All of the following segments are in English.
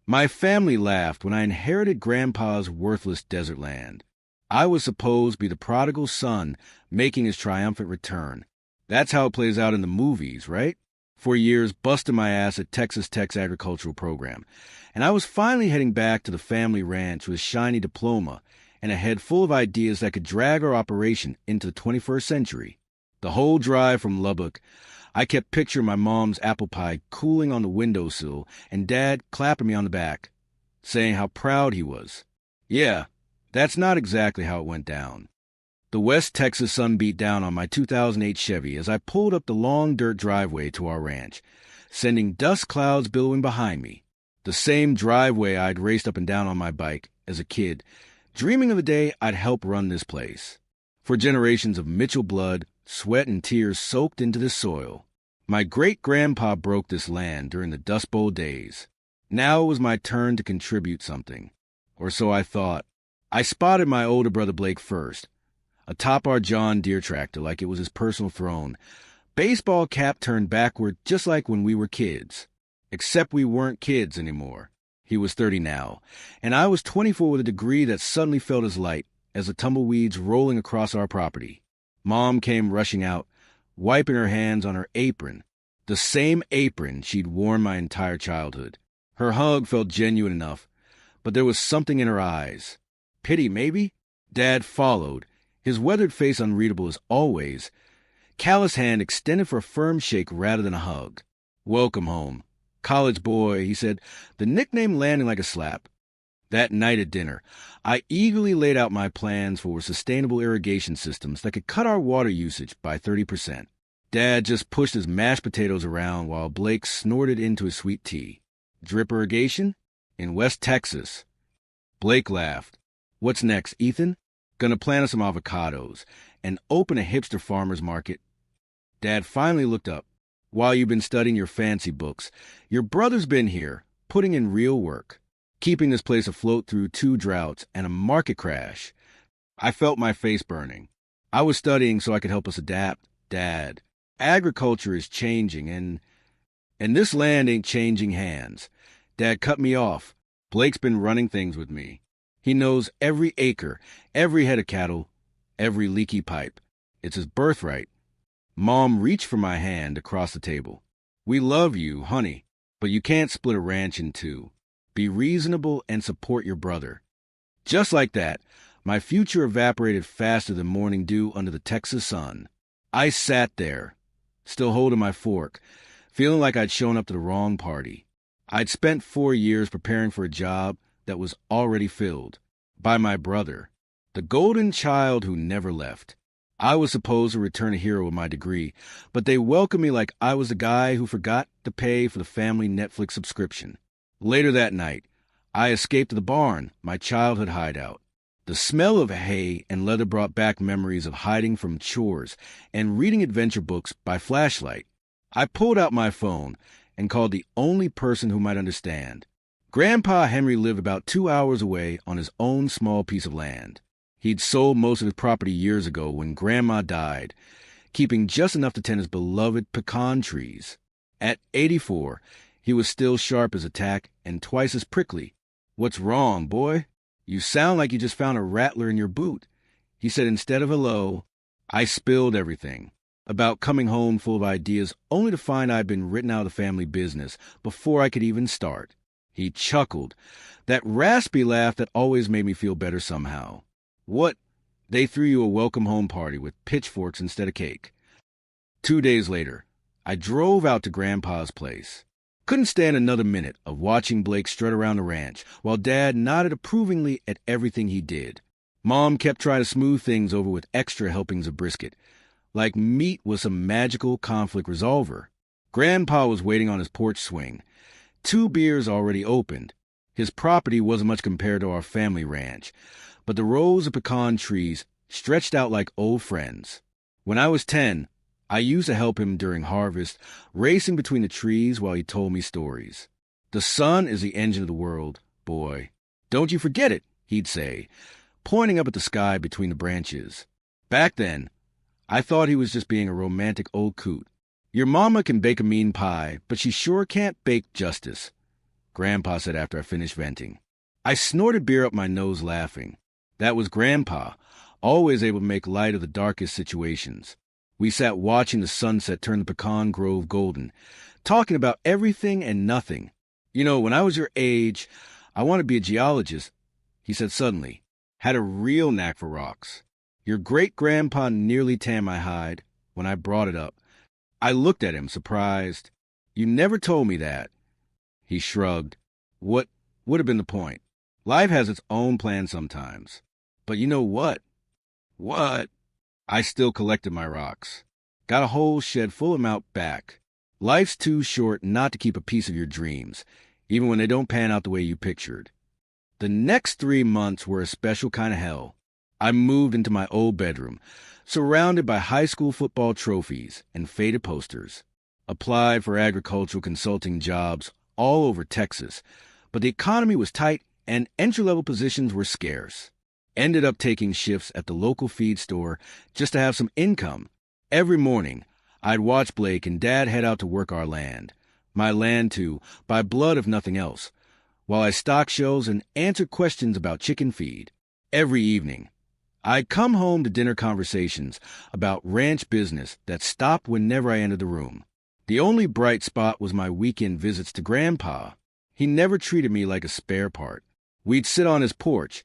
My family laughed when I inherited Grandpa's worthless desert land. I was supposed to be the prodigal son making his triumphant return. That's how it plays out in the movies, right? For years, busting my ass at Texas Tech's agricultural program. And I was finally heading back to the family ranch with a shiny diploma and a head full of ideas that could drag our operation into the 21st century. The whole drive from Lubbock, I kept picturing my mom's apple pie cooling on the windowsill and Dad clapping me on the back, saying how proud he was. Yeah, that's not exactly how it went down. The West Texas sun beat down on my 2008 Chevy as I pulled up the long dirt driveway to our ranch, sending dust clouds billowing behind me. The same driveway I'd raced up and down on my bike as a kid, dreaming of the day I'd help run this place. For generations of Mitchell blood, sweat, and tears soaked into this soil. My great-grandpa broke this land during the Dust Bowl days. Now it was my turn to contribute something. Or so I thought. I spotted my older brother Blake first, atop our John Deere tractor like it was his personal throne, baseball cap turned backward just like when we were kids. Except we weren't kids anymore. He was 30 now, and I was 24 with a degree that suddenly felt as light as the tumbleweeds rolling across our property. Mom came rushing out, wiping her hands on her apron, the same apron she'd worn my entire childhood. Her hug felt genuine enough, but there was something in her eyes. Pity, maybe? Dad followed, his weathered face unreadable as always, callous hand extended for a firm shake rather than a hug. Welcome home. College boy, he said, the nickname landing like a slap. That night at dinner, I eagerly laid out my plans for sustainable irrigation systems that could cut our water usage by 30%. Dad just pushed his mashed potatoes around while Blake snorted into his sweet tea. Drip irrigation? In West Texas. Blake laughed. What's next, Ethan? Gonna plant us some avocados and open a hipster farmer's market. Dad finally looked up. While you've been studying your fancy books, your brother's been here, putting in real work, keeping this place afloat through 2 droughts and a market crash. I felt my face burning. I was studying so I could help us adapt. Dad, agriculture is changing, and this land ain't changing hands. Dad cut me off. Blake's been running things with me. He knows every acre, every head of cattle, every leaky pipe. It's his birthright. Mom reached for my hand across the table. We love you, honey, but you can't split a ranch in 2. Be reasonable and support your brother. Just like that, my future evaporated faster than morning dew under the Texas sun. I sat there, still holding my fork, feeling like I'd shown up to the wrong party. I'd spent 4 years preparing for a job that was already filled by my brother, the golden child who never left. I was supposed to return a hero with my degree, but they welcomed me like I was the guy who forgot to pay for the family Netflix subscription. Later that night, I escaped to the barn, my childhood hideout. The smell of hay and leather brought back memories of hiding from chores and reading adventure books by flashlight. I pulled out my phone and called the only person who might understand. Grandpa Henry lived about 2 hours away on his own small piece of land. He'd sold most of his property years ago when Grandma died, keeping just enough to tend his beloved pecan trees. At 84, he was still sharp as a tack and twice as prickly. What's wrong, boy? You sound like you just found a rattler in your boot. He said instead of hello. I spilled everything. About coming home full of ideas only to find I'd been written out of the family business before I could even start. He chuckled, that raspy laugh that always made me feel better somehow. What? They threw you a welcome home party with pitchforks instead of cake. 2 days later, I drove out to Grandpa's place. Couldn't stand another minute of watching Blake strut around the ranch while Dad nodded approvingly at everything he did. Mom kept trying to smooth things over with extra helpings of brisket, like meat was some magical conflict resolver. Grandpa was waiting on his porch swing. 2 beers already opened. His property wasn't much compared to our family ranch, but the rows of pecan trees stretched out like old friends. When I was 10, I used to help him during harvest, racing between the trees while he told me stories. The sun is the engine of the world, boy. Don't you forget it, he'd say, pointing up at the sky between the branches. Back then, I thought he was just being a romantic old coot. Your mama can bake a mean pie, but she sure can't bake justice. Grandpa said after I finished venting. I snorted beer up my nose laughing. That was Grandpa, always able to make light of the darkest situations. We sat watching the sunset turn the pecan grove golden, talking about everything and nothing. You know, when I was your age, I wanted to be a geologist, he said suddenly. Had a real knack for rocks. Your great-grandpa nearly tanned my hide when I brought it up. I looked at him, surprised. You never told me that. He shrugged. What would have been the point? Life has its own plan sometimes. But you know what? What? I still collected my rocks. Got a whole shed full of them out back. Life's too short not to keep a piece of your dreams, even when they don't pan out the way you pictured. The next 3 months were a special kind of hell. I moved into my old bedroom, surrounded by high school football trophies and faded posters. Applied for agricultural consulting jobs all over Texas, but the economy was tight and entry-level positions were scarce. Ended up taking shifts at the local feed store just to have some income. Every morning, I'd watch Blake and Dad head out to work our land. My land, too, by blood if nothing else, while I stocked shelves and answered questions about chicken feed. Every evening, I'd come home to dinner conversations about ranch business that stopped whenever I entered the room. The only bright spot was my weekend visits to Grandpa. He never treated me like a spare part. We'd sit on his porch,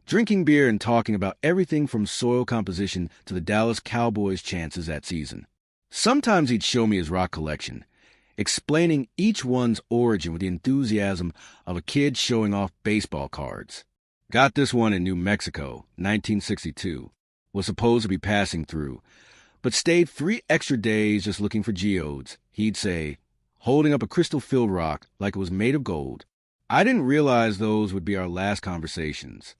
drinking beer and talking about everything from soil composition to the Dallas Cowboys' chances that season. Sometimes he'd show me his rock collection, explaining each one's origin with the enthusiasm of a kid showing off baseball cards. Got this one in New Mexico, 1962. Was supposed to be passing through, but stayed 3 extra days just looking for geodes, he'd say, holding up a crystal-filled rock like it was made of gold. I didn't realize those would be our last conversations.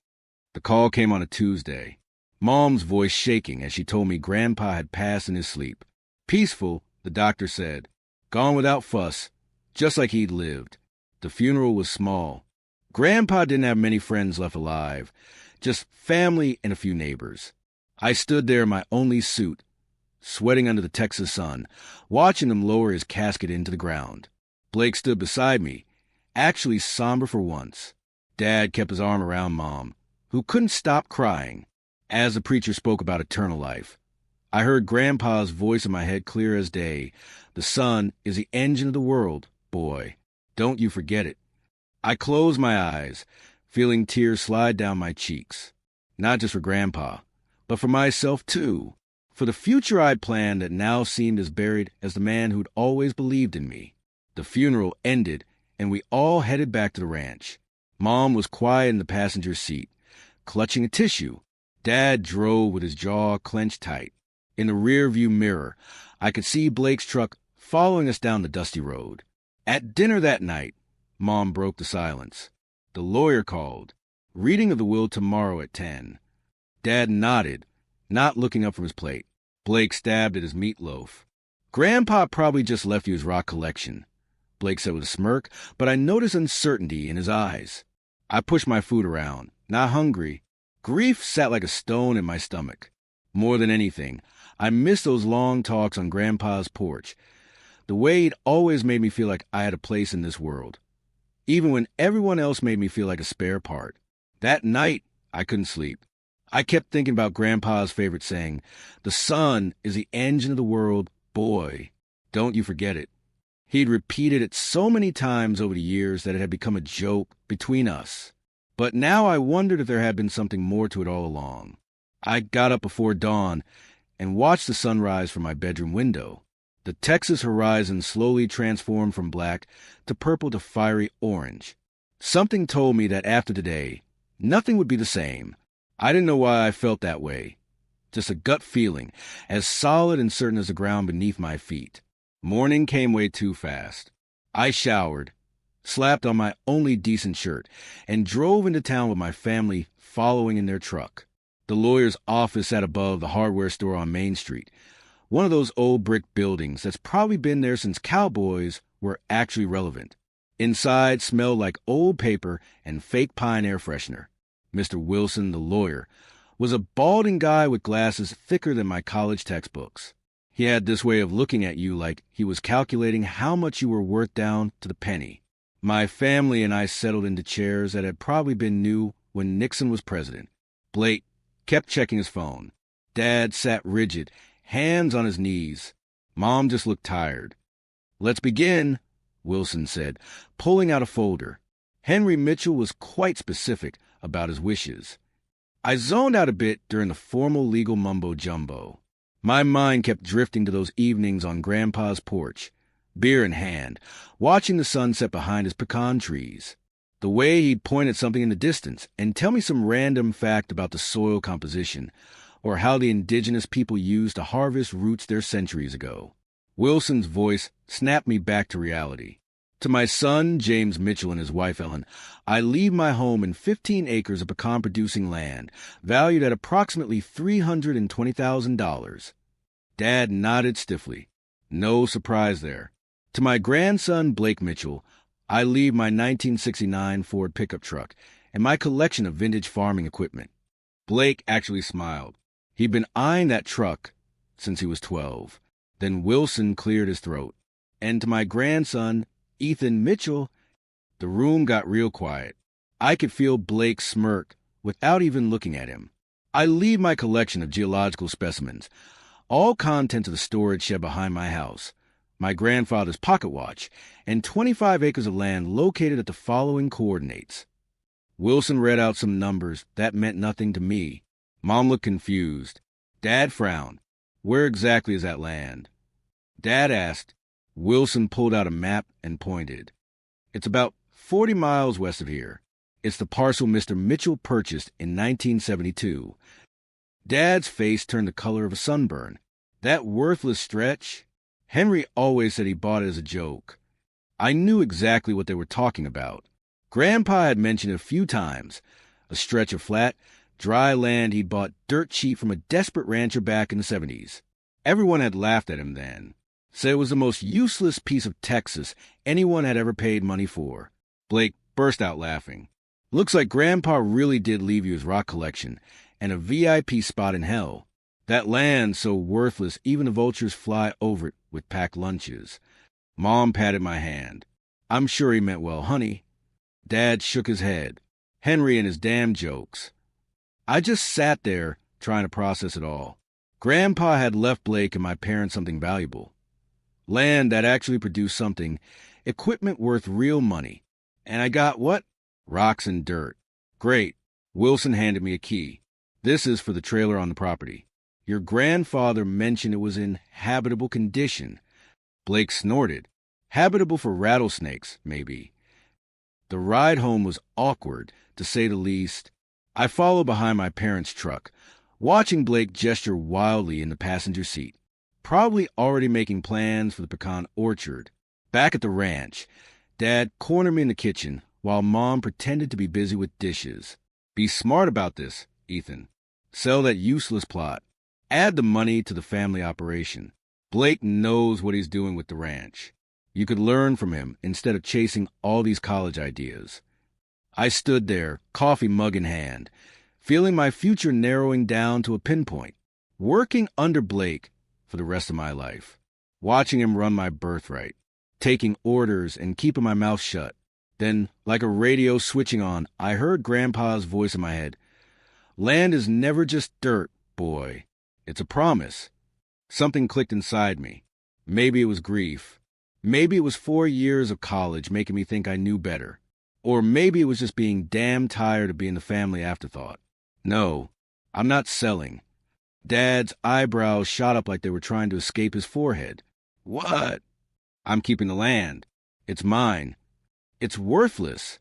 The call came on a Tuesday, Mom's voice shaking as she told me Grandpa had passed in his sleep. Peaceful, the doctor said. Gone without fuss, just like he'd lived. The funeral was small. Grandpa didn't have many friends left alive, just family and a few neighbors. I stood there in my only suit, sweating under the Texas sun, watching him lower his casket into the ground. Blake stood beside me, actually somber for once. Dad kept his arm around Mom, who couldn't stop crying, as the preacher spoke about eternal life. I heard Grandpa's voice in my head clear as day. The sun is the engine of the world, boy. Don't you forget it. I closed my eyes, feeling tears slide down my cheeks. Not just for Grandpa, but for myself, too. For the future I'd planned that now seemed as buried as the man who'd always believed in me. The funeral ended, and we all headed back to the ranch. Mom was quiet in the passenger seat, clutching a tissue. Dad drove with his jaw clenched tight. In the rearview mirror, I could see Blake's truck following us down the dusty road. At dinner that night, Mom broke the silence. The lawyer called. Reading of the will tomorrow at 10. Dad nodded, not looking up from his plate. Blake stabbed at his meatloaf. Grandpa probably just left you his rock collection, Blake said with a smirk, but I noticed uncertainty in his eyes. I pushed my food around, not hungry. Grief sat like a stone in my stomach. More than anything, I missed those long talks on Grandpa's porch. The way he'd always made me feel like I had a place in this world, even when everyone else made me feel like a spare part. That night, I couldn't sleep. I kept thinking about Grandpa's favorite saying, "The sun is the engine of the world, boy. Don't you forget it." He'd repeated it so many times over the years that it had become a joke between us. But now I wondered if there had been something more to it all along. I got up before dawn and watched the sunrise from my bedroom window. The Texas horizon slowly transformed from black to purple to fiery orange. Something told me that after today, nothing would be the same. I didn't know why I felt that way. Just a gut feeling, as solid and certain as the ground beneath my feet. Morning came way too fast. I showered, slapped on my only decent shirt, and drove into town with my family following in their truck. The lawyer's office sat above the hardware store on Main Street, one of those old brick buildings that's probably been there since cowboys were actually relevant. Inside smelled like old paper and fake pine air freshener. Mr. Wilson, the lawyer, was a balding guy with glasses thicker than my college textbooks. He had this way of looking at you like he was calculating how much you were worth down to the penny. My family and I settled into chairs that had probably been new when Nixon was president. Blake kept checking his phone. Dad sat rigid, hands on his knees. Mom just looked tired. "Let's begin," Wilson said, pulling out a folder. Henry Mitchell was quite specific about his wishes. I zoned out a bit during the formal legal mumbo-jumbo. My mind kept drifting to those evenings on Grandpa's porch, beer in hand, watching the sunset behind his pecan trees. The way he'd point at something in the distance and tell me some random fact about the soil composition, or how the indigenous people used to harvest roots there centuries ago. Wilson's voice snapped me back to reality. To my son, James Mitchell, and his wife, Ellen, I leave my home in 15 acres of pecan-producing land, valued at approximately $320,000. Dad nodded stiffly. No surprise there. To my grandson, Blake Mitchell, I leave my 1969 Ford pickup truck and my collection of vintage farming equipment. Blake actually smiled. He'd been eyeing that truck since he was 12. Then Wilson cleared his throat. And to my grandson, Ethan Mitchell, the room got real quiet. I could feel Blake smirk without even looking at him. I leave my collection of geological specimens, all contents of the storage shed behind my house, my grandfather's pocket watch, and 25 acres of land located at the following coordinates. Wilson read out some numbers that meant nothing to me. Mom looked confused. Dad frowned. Where exactly is that land? Dad asked. Wilson pulled out a map and pointed. It's about 40 miles west of here. It's the parcel Mr. Mitchell purchased in 1972. Dad's face turned the color of a sunburn. That worthless stretch? Henry always said he bought it as a joke. I knew exactly what they were talking about. Grandpa had mentioned it a few times. A stretch of flat, dry land he'd bought dirt cheap from a desperate rancher back in the 70s. Everyone had laughed at him then. Said it was the most useless piece of Texas anyone had ever paid money for. Blake burst out laughing. Looks like Grandpa really did leave you his rock collection and a VIP spot in hell. That land so worthless even the vultures fly over it with packed lunches. Mom patted my hand. I'm sure he meant well, honey. Dad shook his head. Henry and his damn jokes. I just sat there trying to process it all. Grandpa had left Blake and my parents something valuable. Land that actually produced something, equipment worth real money. And I got what? Rocks and dirt. Great. Wilson handed me a key. This is for the trailer on the property. Your grandfather mentioned it was in habitable condition. Blake snorted. Habitable for rattlesnakes, maybe. The ride home was awkward, to say the least. I followed behind my parents' truck, watching Blake gesture wildly in the passenger seat. Probably already making plans for the pecan orchard. Back at the ranch, Dad cornered me in the kitchen while Mom pretended to be busy with dishes. Be smart about this, Ethan. Sell that useless plot. Add the money to the family operation. Blake knows what he's doing with the ranch. You could learn from him instead of chasing all these college ideas. I stood there, coffee mug in hand, feeling my future narrowing down to a pinpoint, working under Blake for the rest of my life, watching him run my birthright, taking orders and keeping my mouth shut. Then, like a radio switching on, I heard Grandpa's voice in my head. Land is never just dirt, boy. It's a promise. Something clicked inside me. Maybe it was grief. Maybe it was 4 years of college making me think I knew better. Or maybe it was just being damn tired of being the family afterthought. No, I'm not selling. Dad's eyebrows shot up like they were trying to escape his forehead. What? I'm keeping the land. It's mine. It's worthless.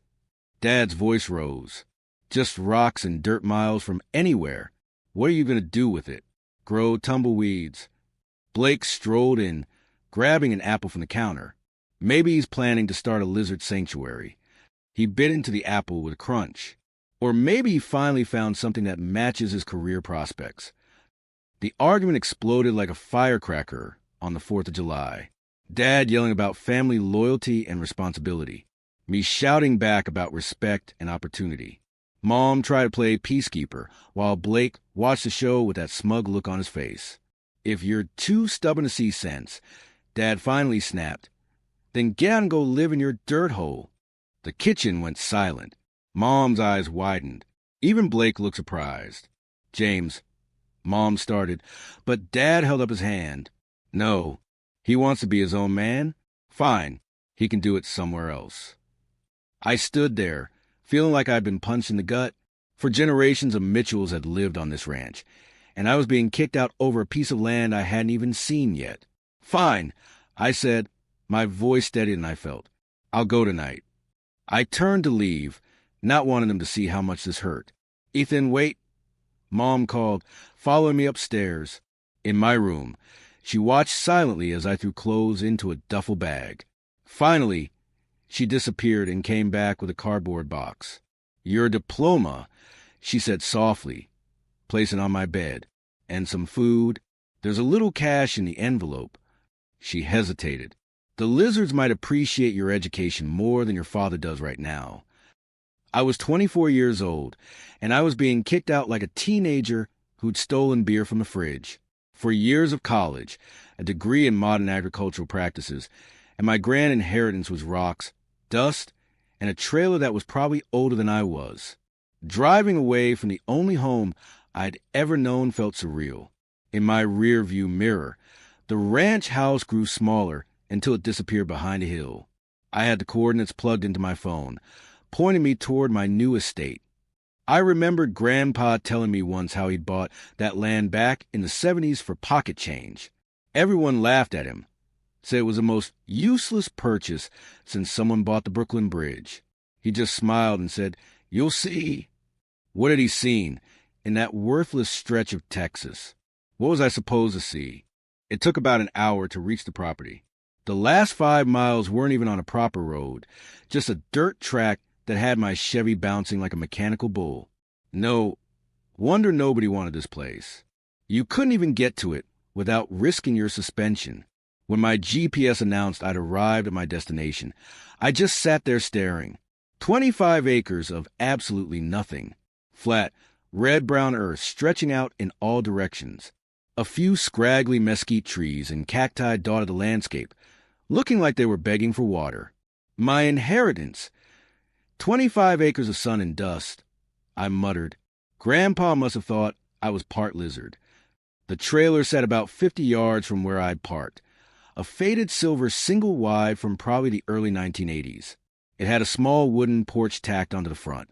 Dad's voice rose. Just rocks and dirt miles from anywhere. What are you going to do with it? Grow tumbleweeds. Blake strolled in, grabbing an apple from the counter. Maybe he's planning to start a lizard sanctuary. He bit into the apple with a crunch. Or maybe he finally found something that matches his career prospects. The argument exploded like a firecracker on the 4th of July. Dad yelling about family loyalty and responsibility. Me shouting back about respect and opportunity. Mom tried to play peacekeeper, while Blake watched the show with that smug look on his face. If you're too stubborn to see sense, Dad finally snapped, then get out and go live in your dirt hole. The kitchen went silent. Mom's eyes widened. Even Blake looked surprised. James, Mom started, but Dad held up his hand. No, he wants to be his own man? Fine, he can do it somewhere else. I stood there, feeling like I'd been punched in the gut. For generations of Mitchells had lived on this ranch, and I was being kicked out over a piece of land I hadn't even seen yet. Fine, I said, my voice steadied and I felt. I'll go tonight. I turned to leave, not wanting them to see how much this hurt. Ethan, wait, Mom called, following me upstairs. In my room, she watched silently as I threw clothes into a duffel bag. Finally, she disappeared and came back with a cardboard box. Your diploma, she said softly, placing it on my bed, and some food. There's a little cash in the envelope. She hesitated. The lizards might appreciate your education more than your father does right now. I was 24 years old, and I was being kicked out like a teenager who'd stolen beer from the fridge. 4 years of college, a degree in modern agricultural practices, and my grand inheritance was rocks, dust, and a trailer that was probably older than I was. Driving away from the only home I'd ever known felt surreal. In my rear-view mirror, the ranch house grew smaller until it disappeared behind a hill. I had the coordinates plugged into my phone, pointing me toward my new estate. I remembered Grandpa telling me once how he'd bought that land back in the 70s for pocket change. Everyone laughed at him, said it was the most useless purchase since someone bought the Brooklyn Bridge. He just smiled and said, "You'll see." What had he seen in that worthless stretch of Texas? What was I supposed to see? It took about an hour to reach the property. The last 5 miles weren't even on a proper road, just a dirt track that had my Chevy bouncing like a mechanical bull. No wonder nobody wanted this place. You couldn't even get to it without risking your suspension. When my GPS announced I'd arrived at my destination, I just sat there staring. 25 acres of absolutely nothing. Flat, red-brown earth stretching out in all directions. A few scraggly mesquite trees and cacti dotted the landscape, looking like they were begging for water. My inheritance. 25 acres of sun and dust. I muttered. Grandpa must have thought I was part lizard. The trailer sat about 50 yards from where I'd parked. A faded silver single wide from probably the early 1980s. It had a small wooden porch tacked onto the front,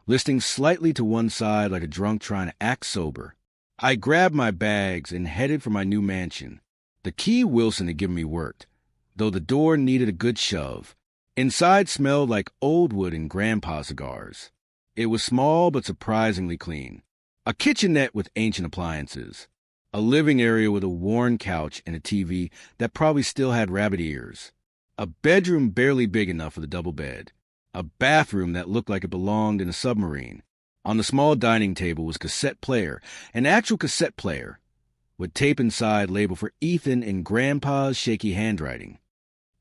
listing slightly to one side like a drunk trying to act sober. I grabbed my bags and headed for my new mansion. The key Wilson had given me worked, though the door needed a good shove. Inside smelled like old wood and grandpa cigars. It was small but surprisingly clean. A kitchenette with ancient appliances. A living area with a worn couch and a TV that probably still had rabbit ears. A bedroom barely big enough for the double bed. A bathroom that looked like it belonged in a submarine. On the small dining table was a cassette player, an actual cassette player, with tape inside labeled for Ethan in Grandpa's shaky handwriting.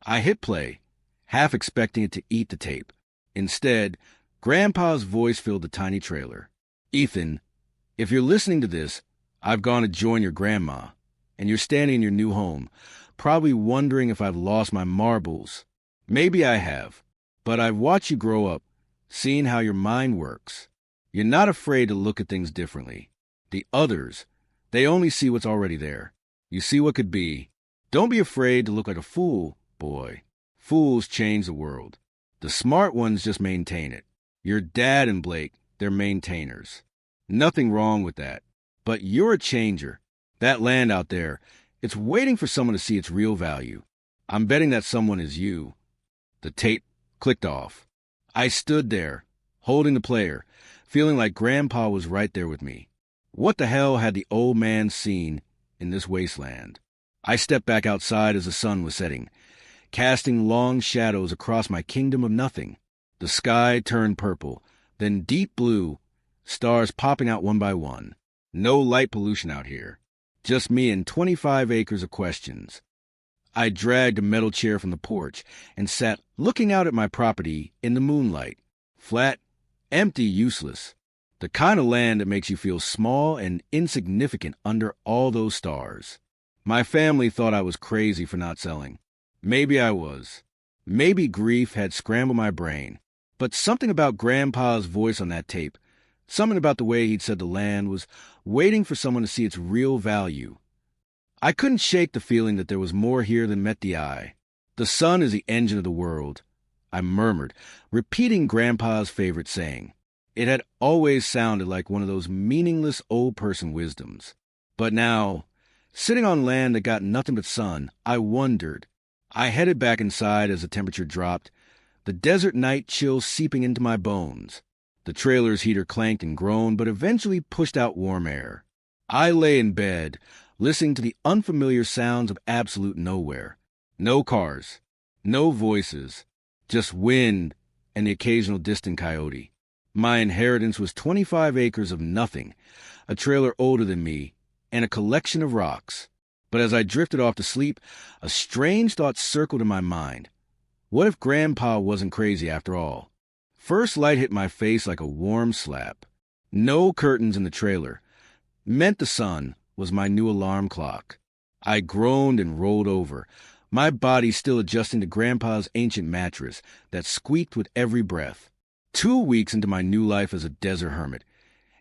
I hit play, half expecting it to eat the tape. Instead, Grandpa's voice filled the tiny trailer. Ethan, if you're listening to this, I've gone to join your grandma, and you're standing in your new home, probably wondering if I've lost my marbles. Maybe I have, but I've watched you grow up, seen how your mind works. You're not afraid to look at things differently. The others, they only see what's already there. You see what could be. Don't be afraid to look like a fool, boy. Fools change the world. The smart ones just maintain it. Your dad and Blake, they're maintainers. Nothing wrong with that. But you're a changer. That land out there, it's waiting for someone to see its real value. I'm betting that someone is you. The tape clicked off. I stood there, holding the player, feeling like Grandpa was right there with me. What the hell had the old man seen in this wasteland? I stepped back outside as the sun was setting, casting long shadows across my kingdom of nothing. The sky turned purple, then deep blue, stars popping out one by one. No light pollution out here. Just me and 25 acres of questions. I dragged a metal chair from the porch and sat looking out at my property in the moonlight. Flat, empty, useless. The kind of land that makes you feel small and insignificant under all those stars. My family thought I was crazy for not selling. Maybe I was. Maybe grief had scrambled my brain, but something about Grandpa's voice on that tape, something about the way he'd said the land was waiting for someone to see its real value. I couldn't shake the feeling that there was more here than met the eye. The sun is the engine of the world, I murmured, repeating Grandpa's favorite saying. It had always sounded like one of those meaningless old person wisdoms. But now, sitting on land that got nothing but sun, I wondered. I headed back inside as the temperature dropped, the desert night chill seeping into my bones. The trailer's heater clanked and groaned, but eventually pushed out warm air. I lay in bed, listening to the unfamiliar sounds of absolute nowhere. No cars, no voices, just wind and the occasional distant coyote. My inheritance was 25 acres of nothing, a trailer older than me, and a collection of rocks. But as I drifted off to sleep, a strange thought circled in my mind. What if Grandpa wasn't crazy after all? First light hit my face like a warm slap. No curtains in the trailer. Meant the sun was my new alarm clock. I groaned and rolled over, my body still adjusting to Grandpa's ancient mattress that squeaked with every breath. 2 weeks into my new life as a desert hermit,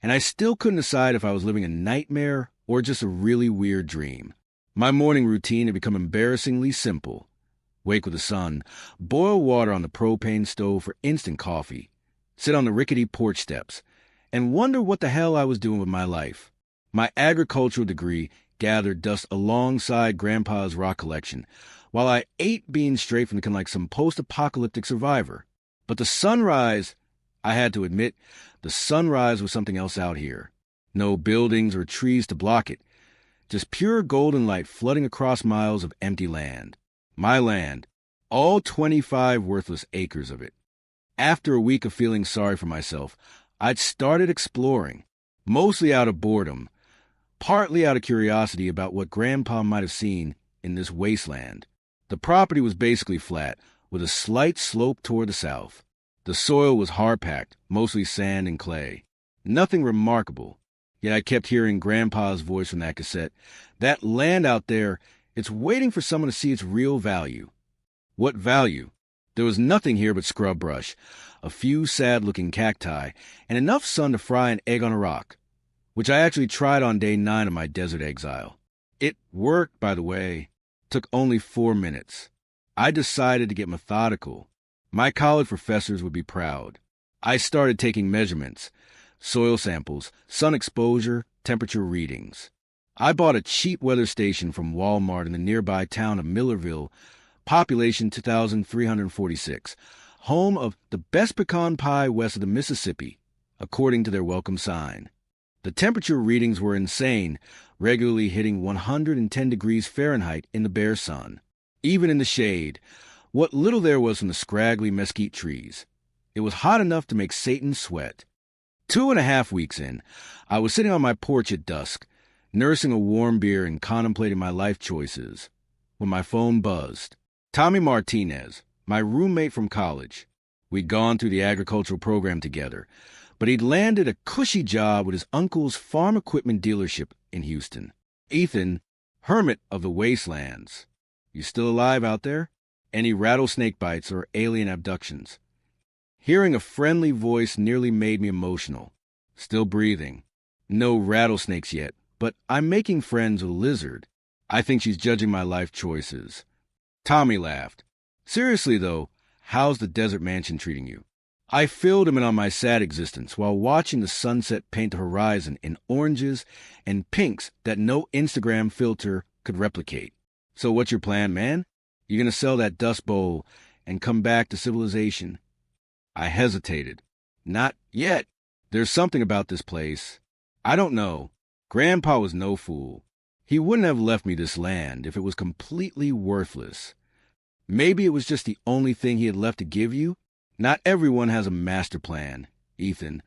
and I still couldn't decide if I was living a nightmare or just a really weird dream. My morning routine had become embarrassingly simple. Wake with the sun, boil water on the propane stove for instant coffee, sit on the rickety porch steps, and wonder what the hell I was doing with my life. My agricultural degree gathered dust alongside Grandpa's rock collection, while I ate beans straight from the can like some post-apocalyptic survivor. But the sunrise, I had to admit, the sunrise was something else out here. No buildings or trees to block it, just pure golden light flooding across miles of empty land. My land, all 25 worthless acres of it. After a week of feeling sorry for myself, I'd started exploring, mostly out of boredom, partly out of curiosity about what Grandpa might have seen in this wasteland. The property was basically flat, with a slight slope toward the south. The soil was hard-packed, mostly sand and clay. Nothing remarkable, yet I kept hearing Grandpa's voice from that cassette. That land out there, it's waiting for someone to see its real value. What value? There was nothing here but scrub brush, a few sad-looking cacti, and enough sun to fry an egg on a rock, which I actually tried on day 9 of my desert exile. It worked, by the way. Took only 4 minutes. I decided to get methodical. My college professors would be proud. I started taking measurements, soil samples, sun exposure, temperature readings. I bought a cheap weather station from Walmart in the nearby town of Millerville, population 2,346, home of the best pecan pie west of the Mississippi, according to their welcome sign. The temperature readings were insane, regularly hitting 110 degrees Fahrenheit in the bare sun. Even in the shade, what little there was from the scraggly mesquite trees, it was hot enough to make Satan sweat. 2.5 weeks in, I was sitting on my porch at dusk, nursing a warm beer and contemplating my life choices, when my phone buzzed. Tommy Martinez, my roommate from college. We'd gone through the agricultural program together, but he'd landed a cushy job with his uncle's farm equipment dealership in Houston. Ethan, hermit of the wastelands. You still alive out there? Any rattlesnake bites or alien abductions? Hearing a friendly voice nearly made me emotional. Still breathing. No rattlesnakes yet, but I'm making friends with a lizard. I think she's judging my life choices. Tommy laughed. Seriously, though, how's the desert mansion treating you? I filled him in on my sad existence while watching the sunset paint the horizon in oranges and pinks that no Instagram filter could replicate. So what's your plan, man? You gonna sell that dust bowl and come back to civilization? I hesitated. Not yet. There's something about this place. I don't know. Grandpa was no fool. He wouldn't have left me this land if it was completely worthless. Maybe it was just the only thing he had left to give you? Not everyone has a master plan, Ethan.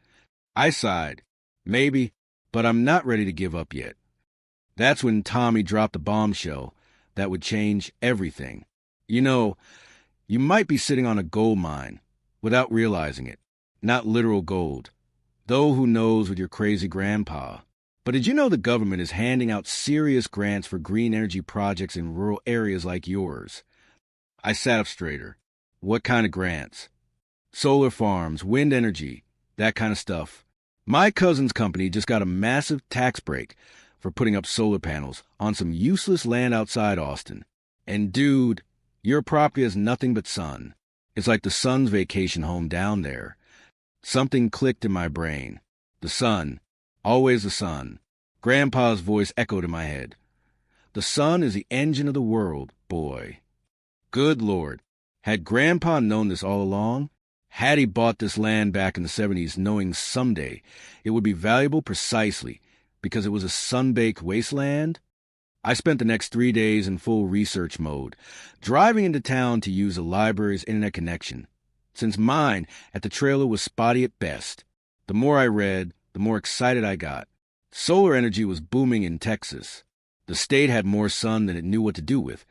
I sighed. Maybe, but I'm not ready to give up yet. That's when Tommy dropped a bombshell that would change everything. You know, you might be sitting on a gold mine without realizing it. Not literal gold. Though who knows with your crazy grandpa. But did you know the government is handing out serious grants for green energy projects in rural areas like yours? I sat up straighter. What kind of grants? Solar farms, wind energy, that kind of stuff. My cousin's company just got a massive tax break for putting up solar panels on some useless land outside Austin. And dude, your property has nothing but sun. It's like the sun's vacation home down there. Something clicked in my brain. The sun. Always the sun. Grandpa's voice echoed in my head. The sun is the engine of the world, boy. Good Lord. Had Grandpa known this all along? Had he bought this land back in the 70s knowing someday it would be valuable precisely because it was a sun-baked wasteland? I spent the next 3 days in full research mode, driving into town to use the library's internet connection, since mine at the trailer was spotty at best. The more I read, the more excited I got. Solar energy was booming in Texas. The state had more sun than it knew what to do with,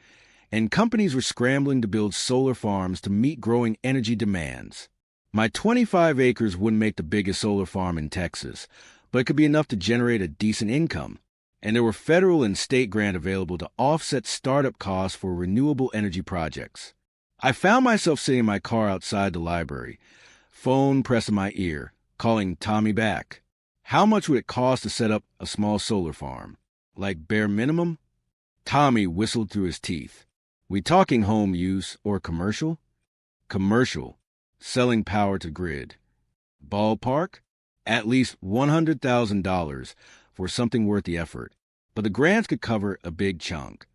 and companies were scrambling to build solar farms to meet growing energy demands. My 25 acres wouldn't make the biggest solar farm in Texas, but it could be enough to generate a decent income. And there were federal and state grants available to offset startup costs for renewable energy projects. I found myself sitting in my car outside the library, phone pressed in my ear, calling Tommy back. How much would it cost to set up a small solar farm? Like bare minimum? Tommy whistled through his teeth. We talking home use or commercial? Commercial. Selling power to grid. Ballpark? At least $100,000 for something worth the effort. But the grants could cover a big chunk.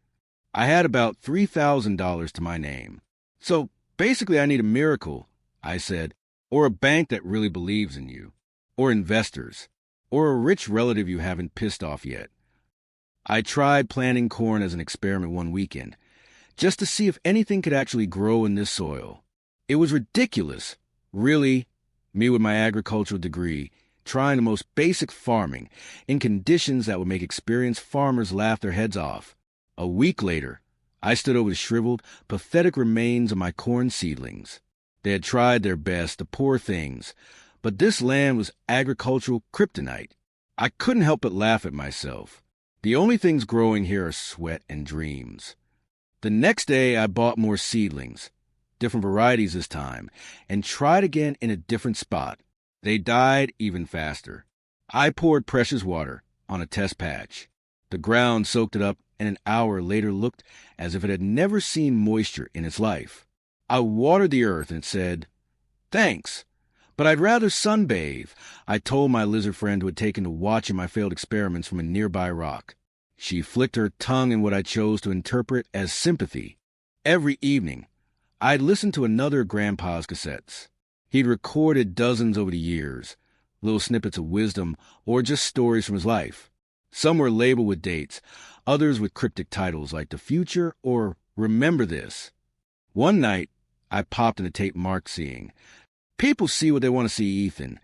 I had about $3,000 to my name. So basically I need a miracle, I said, or a bank that really believes in you, or investors, or a rich relative you haven't pissed off yet. I tried planting corn as an experiment one weekend, just to see if anything could actually grow in this soil. It was ridiculous, really, me with my agricultural degree, trying the most basic farming in conditions that would make experienced farmers laugh their heads off. A week later, I stood over the shriveled, pathetic remains of my corn seedlings. They had tried their best, the poor things, but this land was agricultural kryptonite. I couldn't help but laugh at myself. The only things growing here are sweat and dreams. The next day, I bought more seedlings, different varieties this time, and tried again in a different spot. They died even faster. I poured precious water on a test patch. The ground soaked it up, and an hour later looked as if it had never seen moisture in its life. I watered the earth and said, "Thanks, but I'd rather sunbathe," I told my lizard friend who had taken to watching my failed experiments from a nearby rock. She flicked her tongue in what I chose to interpret as sympathy. Every evening, I'd listen to another of Grandpa's cassettes. He'd recorded dozens over the years, little snippets of wisdom or just stories from his life. Some were labeled with dates, others with cryptic titles like The Future or Remember This. One night, I popped in a tape marked seeing. People see what they want to see, Ethan.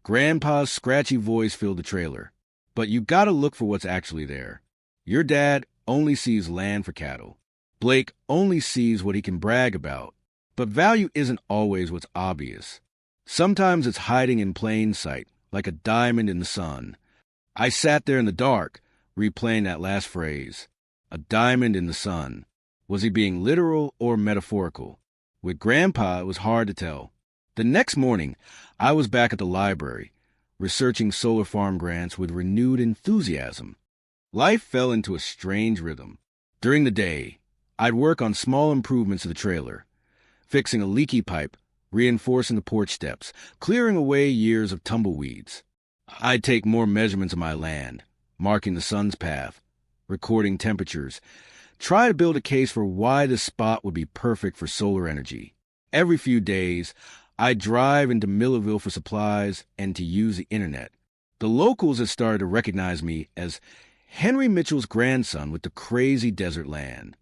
Grandpa's scratchy voice filled the trailer. But you gotta look for what's actually there. Your dad only sees land for cattle. Blake only sees what he can brag about. But value isn't always what's obvious. Sometimes it's hiding in plain sight, like a diamond in the sun. I sat there in the dark, replaying that last phrase. A diamond in the sun. Was he being literal or metaphorical? With Grandpa, it was hard to tell. The next morning, I was back at the library, researching solar farm grants with renewed enthusiasm. Life fell into a strange rhythm. During the day, I'd work on small improvements to the trailer, fixing a leaky pipe, reinforcing the porch steps, clearing away years of tumbleweeds. I'd take more measurements of my land, marking the sun's path, recording temperatures, try to build a case for why this spot would be perfect for solar energy. Every few days, I'd drive into Millerville for supplies and to use the internet. The locals had started to recognize me as Henry Mitchell's grandson with the crazy desert land.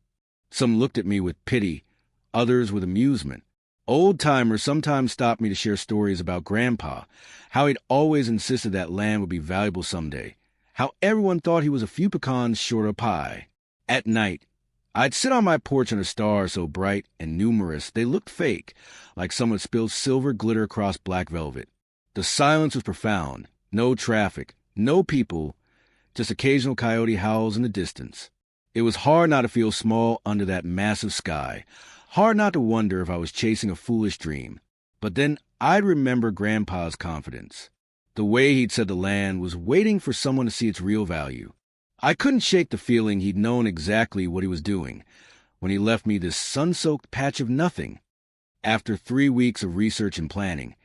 Some looked at me with pity, others with amusement. Old-timers sometimes stopped me to share stories about Grandpa, how he'd always insisted that land would be valuable someday, how everyone thought he was a few pecans short of pie. At night, I'd sit on my porch under stars so bright and numerous they looked fake, like someone spilled silver glitter across black velvet. The silence was profound, no traffic, no people, just occasional coyote howls in the distance. It was hard not to feel small under that massive sky, Hard not to wonder if I was chasing a foolish dream. But then I'd remember Grandpa's confidence. The way he'd said the land was waiting for someone to see its real value. I couldn't shake the feeling he'd known exactly what he was doing when he left me this sun-soaked patch of nothing. After 3 weeks of research and planning,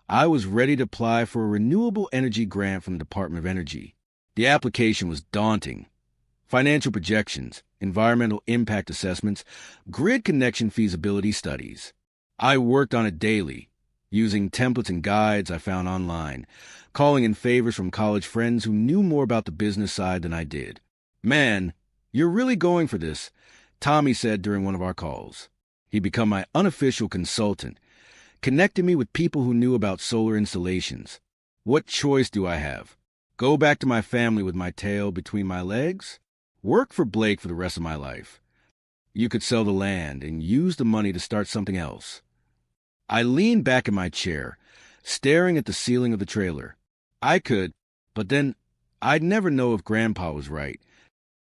I was ready to apply for a renewable energy grant from the Department of Energy. The application was daunting. Financial projections, environmental impact assessments, grid connection feasibility studies. I worked on it daily, using templates and guides I found online, calling in favors from college friends who knew more about the business side than I did. "Man, you're really going for this," Tommy said during one of our calls. He'd become my unofficial consultant, connecting me with people who knew about solar installations. What choice do I have? Go back to my family with my tail between my legs? Work for Blake for the rest of my life? You could sell the land and use the money to start something else. I leaned back in my chair, staring at the ceiling of the trailer. I could, but then I'd never know if Grandpa was right.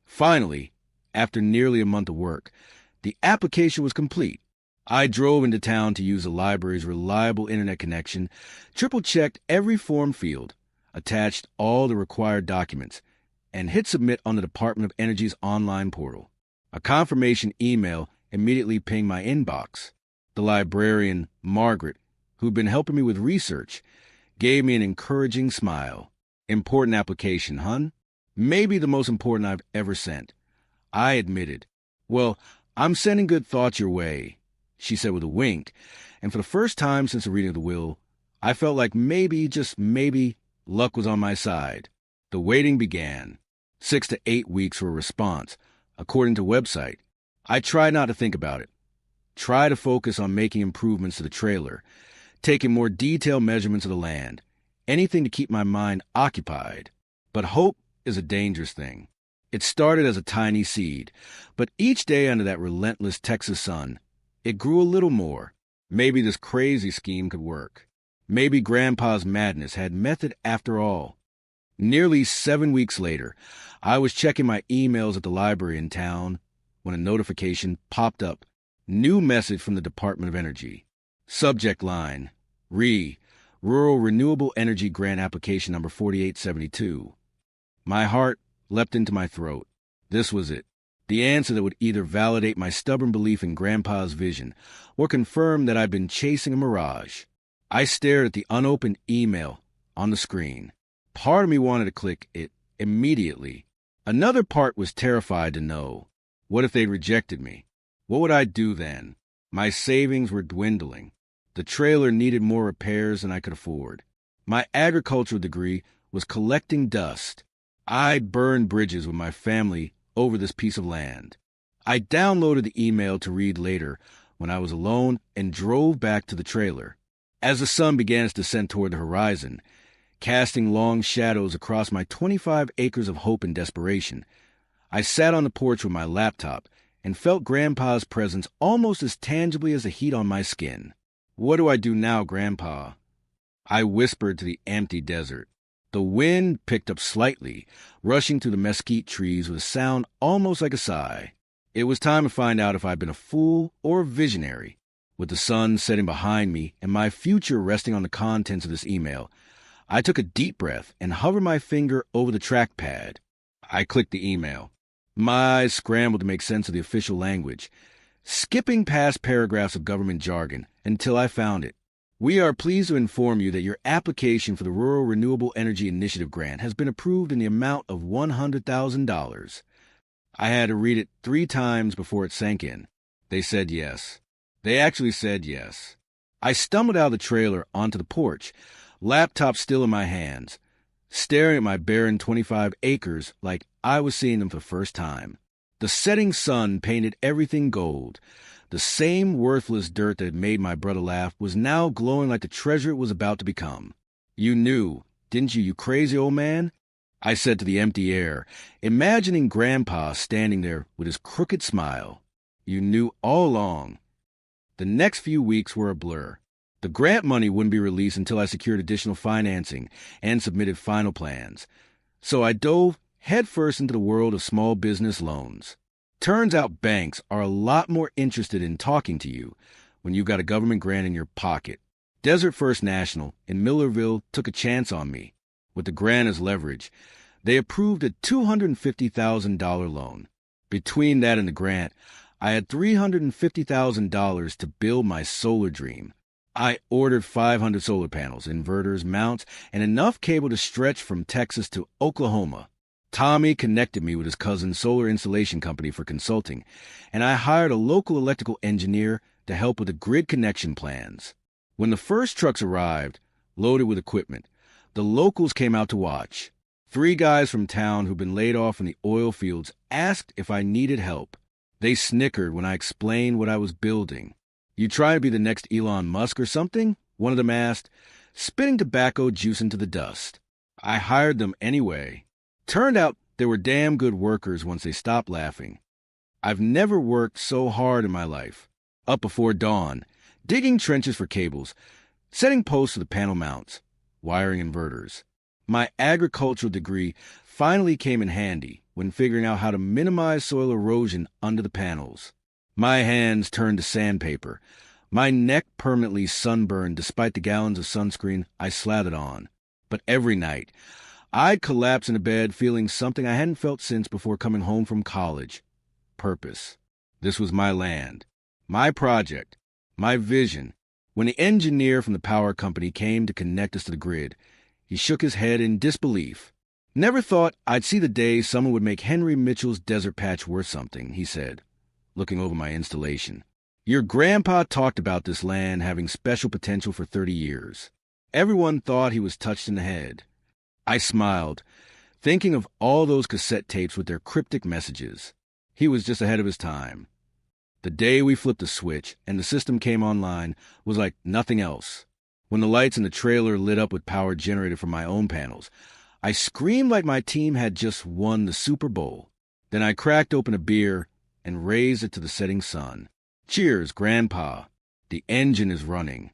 Finally, after nearly a month of work, the application was complete. I drove into town to use the library's reliable internet connection, triple-checked every form field, attached all the required documents, and hit submit on the Department of Energy's online portal. A confirmation email immediately pinged my inbox. The librarian, Margaret, who'd been helping me with research, gave me an encouraging smile. "Important application, hun? Maybe the most important I've ever sent." I admitted. "Well, I'm sending good thoughts your way," she said with a wink, and for the first time since the reading of the will, I felt like maybe, just maybe, luck was on my side. The waiting began. 6 to 8 weeks for a response, according to website. I tried not to think about it. Try to focus on making improvements to the trailer, taking more detailed measurements of the land, anything to keep my mind occupied. But hope is a dangerous thing. It started as a tiny seed, but each day under that relentless Texas sun, it grew a little more. Maybe this crazy scheme could work. Maybe Grandpa's madness had method after all. Nearly 7 weeks later, I was checking my emails at the library in town when a notification popped up. New message from the Department of Energy. Subject line, Rural Renewable Energy Grant Application number 4872. My heart leapt into my throat. This was it. The answer that would either validate my stubborn belief in Grandpa's vision or confirm that I'd been chasing a mirage. I stared at the unopened email on the screen. Part of me wanted to click it immediately. Another part was terrified to know. What if they'd rejected me? What would I do then? My savings were dwindling. The trailer needed more repairs than I could afford. My agricultural degree was collecting dust. I burned bridges with my family over this piece of land. I downloaded the email to read later when I was alone and drove back to the trailer. As the sun began its descent toward the horizon, casting long shadows across my 25 acres of hope and desperation, I sat on the porch with my laptop and felt Grandpa's presence almost as tangibly as the heat on my skin. "What do I do now, Grandpa?" I whispered to the empty desert. The wind picked up slightly, rushing through the mesquite trees with a sound almost like a sigh. It was time to find out if I'd been a fool or a visionary. With the sun setting behind me and my future resting on the contents of this email, I took a deep breath and hovered my finger over the trackpad. I clicked the email. My eyes scrambled to make sense of the official language, skipping past paragraphs of government jargon until I found it. "We are pleased to inform you that your application for the Rural Renewable Energy Initiative Grant has been approved in the amount of $100,000. I had to read it 3 times before it sank in. They said yes. They actually said yes. I stumbled out of the trailer onto the porch, laptop still in my hands, staring at my barren 25 acres like I was seeing them for the first time. The setting sun painted everything gold. The same worthless dirt that had made my brother laugh was now glowing like the treasure it was about to become. "You knew, didn't you, you crazy old man?" I said to the empty air, imagining Grandpa standing there with his crooked smile. "You knew all along." The next few weeks were a blur. The grant money wouldn't be released until I secured additional financing and submitted final plans. So I dove headfirst into the world of small business loans. Turns out banks are a lot more interested in talking to you when you've got a government grant in your pocket. Desert First National in Millerville took a chance on me. With the grant as leverage, they approved a $250,000 loan. Between that and the grant, I had $350,000 to build my solar dream. I ordered 500 solar panels, inverters, mounts, and enough cable to stretch from Texas to Oklahoma. Tommy connected me with his cousin's solar installation company for consulting, and I hired a local electrical engineer to help with the grid connection plans. When the first trucks arrived, loaded with equipment, the locals came out to watch. 3 guys from town who'd been laid off in the oil fields asked if I needed help. They snickered when I explained what I was building. "You trying to be the next Elon Musk or something?" one of them asked, spitting tobacco juice into the dust. I hired them anyway. Turned out they were damn good workers once they stopped laughing. I've never worked so hard in my life. Up before dawn, digging trenches for cables, setting posts for the panel mounts, wiring inverters. My agricultural degree finally came in handy when figuring out how to minimize soil erosion under the panels. My hands turned to sandpaper, my neck permanently sunburned despite the gallons of sunscreen I slathered on. But every night, I'd collapse into bed feeling something I hadn't felt since before coming home from college. Purpose. This was my land, my project, my vision. When the engineer from the power company came to connect us to the grid, he shook his head in disbelief. "Never thought I'd see the day someone would make Henry Mitchell's desert patch worth something," he said, looking over my installation. "Your grandpa talked about this land having special potential for 30 years. Everyone thought he was touched in the head." I smiled, thinking of all those cassette tapes with their cryptic messages. He was just ahead of his time. The day we flipped the switch and the system came online was like nothing else. When the lights in the trailer lit up with power generated from my own panels, I screamed like my team had just won the Super Bowl. Then I cracked open a beer and raised it to the setting sun. "Cheers, Grandpa. The engine is running."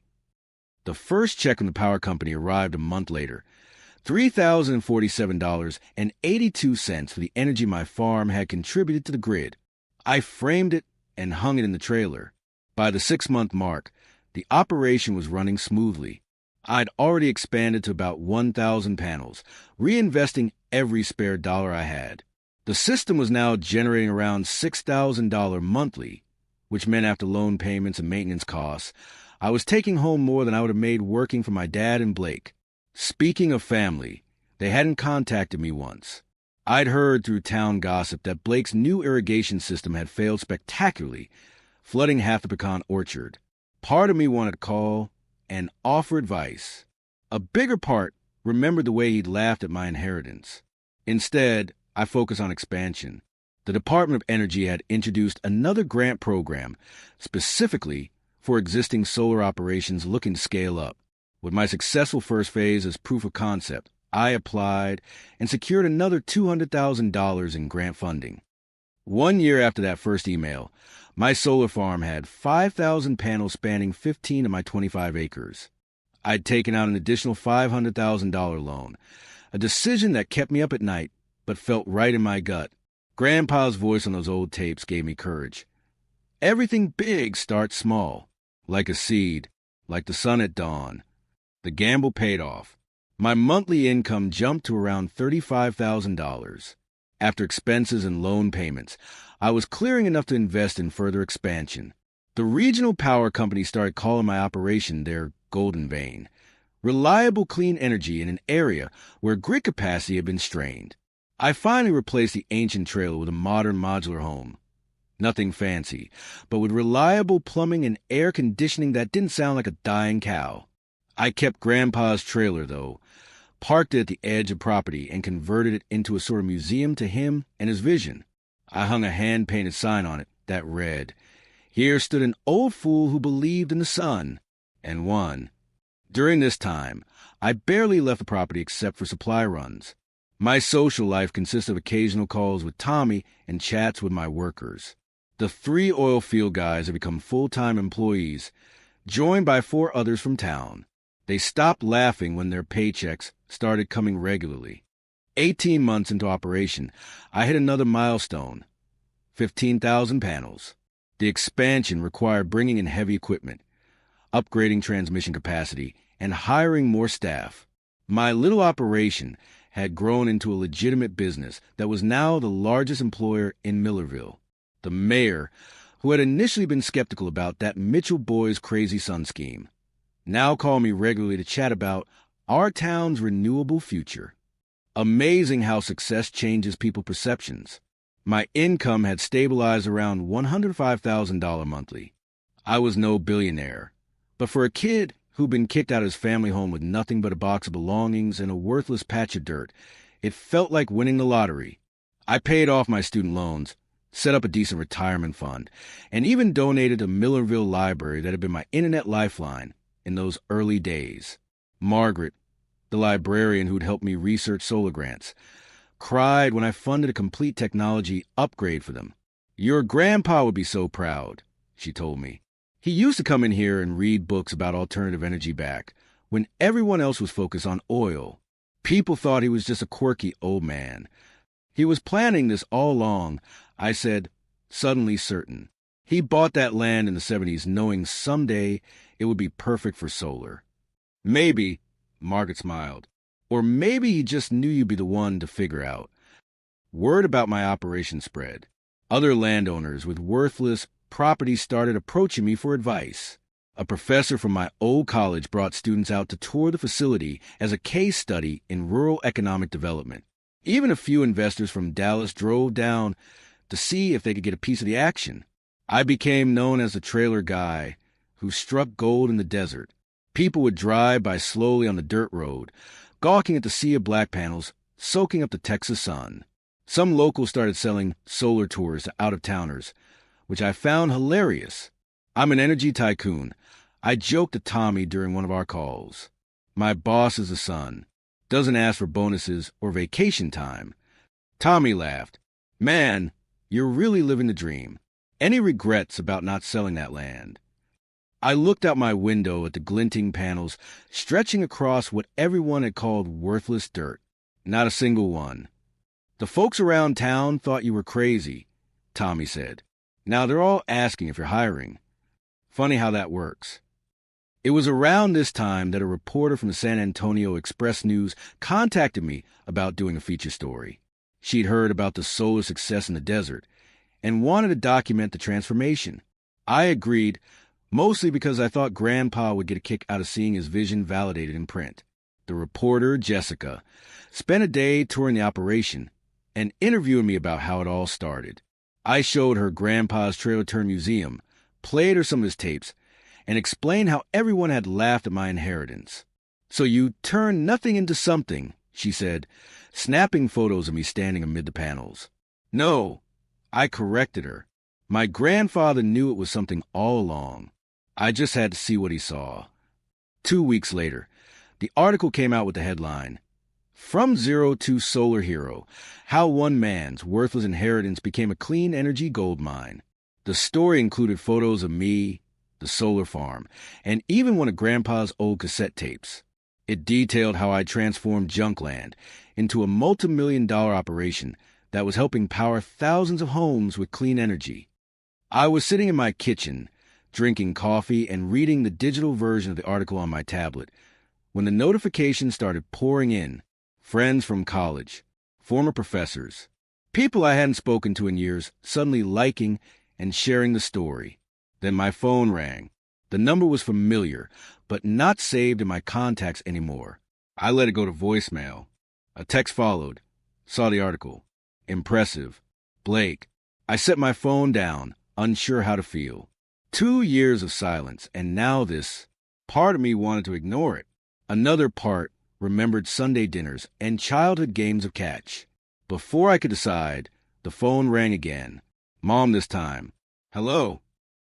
The first check from the power company arrived a month later. $3,047.82 for the energy my farm had contributed to the grid. I framed it and hung it in the trailer. By the 6-month mark, the operation was running smoothly. I'd already expanded to about 1,000 panels, reinvesting every spare dollar I had. The system was now generating around $6,000 monthly, which meant after loan payments and maintenance costs, I was taking home more than I would have made working for my dad and Blake. Speaking of family, they hadn't contacted me once. I'd heard through town gossip that Blake's new irrigation system had failed spectacularly, flooding half the pecan orchard. Part of me wanted to call and offer advice. A bigger part remembered the way he'd laughed at my inheritance. Instead, I focused on expansion. The Department of Energy had introduced another grant program specifically for existing solar operations looking to scale up. With my successful first phase as proof of concept, I applied and secured another $200,000 in grant funding. 1 year after that first email, my solar farm had 5,000 panels spanning 15 of my 25 acres. I'd taken out an additional $500,000 loan, a decision that kept me up at night but felt right in my gut. Grandpa's voice on those old tapes gave me courage. Everything big starts small, like a seed, like the sun at dawn. The gamble paid off. My monthly income jumped to around $35,000. After expenses and loan payments, I was clearing enough to invest in further expansion. The regional power company started calling my operation their golden vein. Reliable clean energy in an area where grid capacity had been strained. I finally replaced the ancient trailer with a modern modular home. Nothing fancy, but with reliable plumbing and air conditioning that didn't sound like a dying cow. I kept Grandpa's trailer, though, parked it at the edge of property, and converted it into a sort of museum to him and his vision. I hung a hand-painted sign on it that read, "Here stood an old fool who believed in the sun, and won." During this time, I barely left the property except for supply runs. My social life consists of occasional calls with Tommy and chats with my workers. The 3 oil field guys had become full-time employees, joined by 4 others from town. They stopped laughing when their paychecks started coming regularly. 18 months into operation, I hit another milestone. 15,000 panels. The expansion required bringing in heavy equipment, upgrading transmission capacity, and hiring more staff. My little operation had grown into a legitimate business that was now the largest employer in Millerville. The mayor, who had initially been skeptical about that Mitchell boy's crazy sun scheme, now called me regularly to chat about our town's renewable future. Amazing how success changes people's perceptions. My income had stabilized around $105,000 monthly. I was no billionaire, but for a kid who'd been kicked out of his family home with nothing but a box of belongings and a worthless patch of dirt, it felt like winning the lottery. I paid off my student loans, set up a decent retirement fund, and even donated a Millerville library that had been my internet lifeline in those early days. Margaret, the librarian who'd helped me research solar grants, cried when I funded a complete technology upgrade for them. "Your grandpa would be so proud," she told me. "He used to come in here and read books about alternative energy back when everyone else was focused on oil. People thought he was just a quirky old man. He was planning this all along," I said, suddenly certain. He bought that land in the 70s knowing someday it would be perfect for solar. "Maybe," Margaret smiled, "or maybe he just knew you'd be the one to figure out." Word about my operation spread. Other landowners with worthless property started approaching me for advice. A professor from my old college brought students out to tour the facility as a case study in rural economic development. Even a few investors from Dallas drove down to see if they could get a piece of the action. I became known as the trailer guy who struck gold in the desert. People would drive by slowly on the dirt road, gawking at the sea of black panels, soaking up the Texas sun. Some locals started selling solar tours to out-of-towners, which I found hilarious. "I'm an energy tycoon," I joked to Tommy during one of our calls. "My boss is the sun. Doesn't ask for bonuses or vacation time." Tommy laughed. "Man, you're really living the dream. Any regrets about not selling that land?" I looked out my window at the glinting panels stretching across what everyone had called worthless dirt. Not a single one. "The folks around town thought you were crazy," Tommy said. "Now they're all asking if you're hiring. Funny how that works." It was around this time that a reporter from the San Antonio Express-News contacted me about doing a feature story. She'd heard about the solar success in the desert and wanted to document the transformation. I agreed, mostly because I thought Grandpa would get a kick out of seeing his vision validated in print. The reporter, Jessica, spent a day touring the operation and interviewing me about how it all started. I showed her Grandpa's Trailer Turn Museum, played her some of his tapes, and explained how everyone had laughed at my inheritance. "So you turned nothing into something," she said, snapping photos of me standing amid the panels. "No," I corrected her. "My grandfather knew it was something all along. I just had to see what he saw." 2 weeks later, the article came out with the headline, "From Zero to Solar Hero, How One Man's Worthless Inheritance Became a Clean Energy Gold Mine." The story included photos of me, the solar farm, and even one of Grandpa's old cassette tapes. It detailed how I transformed junk land into a multi-million-dollar operation that was helping power thousands of homes with clean energy. I was sitting in my kitchen, drinking coffee and reading the digital version of the article on my tablet, when the notifications started pouring in. Friends from college, former professors, people I hadn't spoken to in years suddenly liking and sharing the story. Then my phone rang. The number was familiar, but not saved in my contacts anymore. I let it go to voicemail. A text followed. Saw the article. Impressive. Blake. I set my phone down, unsure how to feel. 2 years of silence, and now this. Part of me wanted to ignore it. Another part remembered Sunday dinners and childhood games of catch. Before I could decide, the phone rang again. Mom this time. "Hello."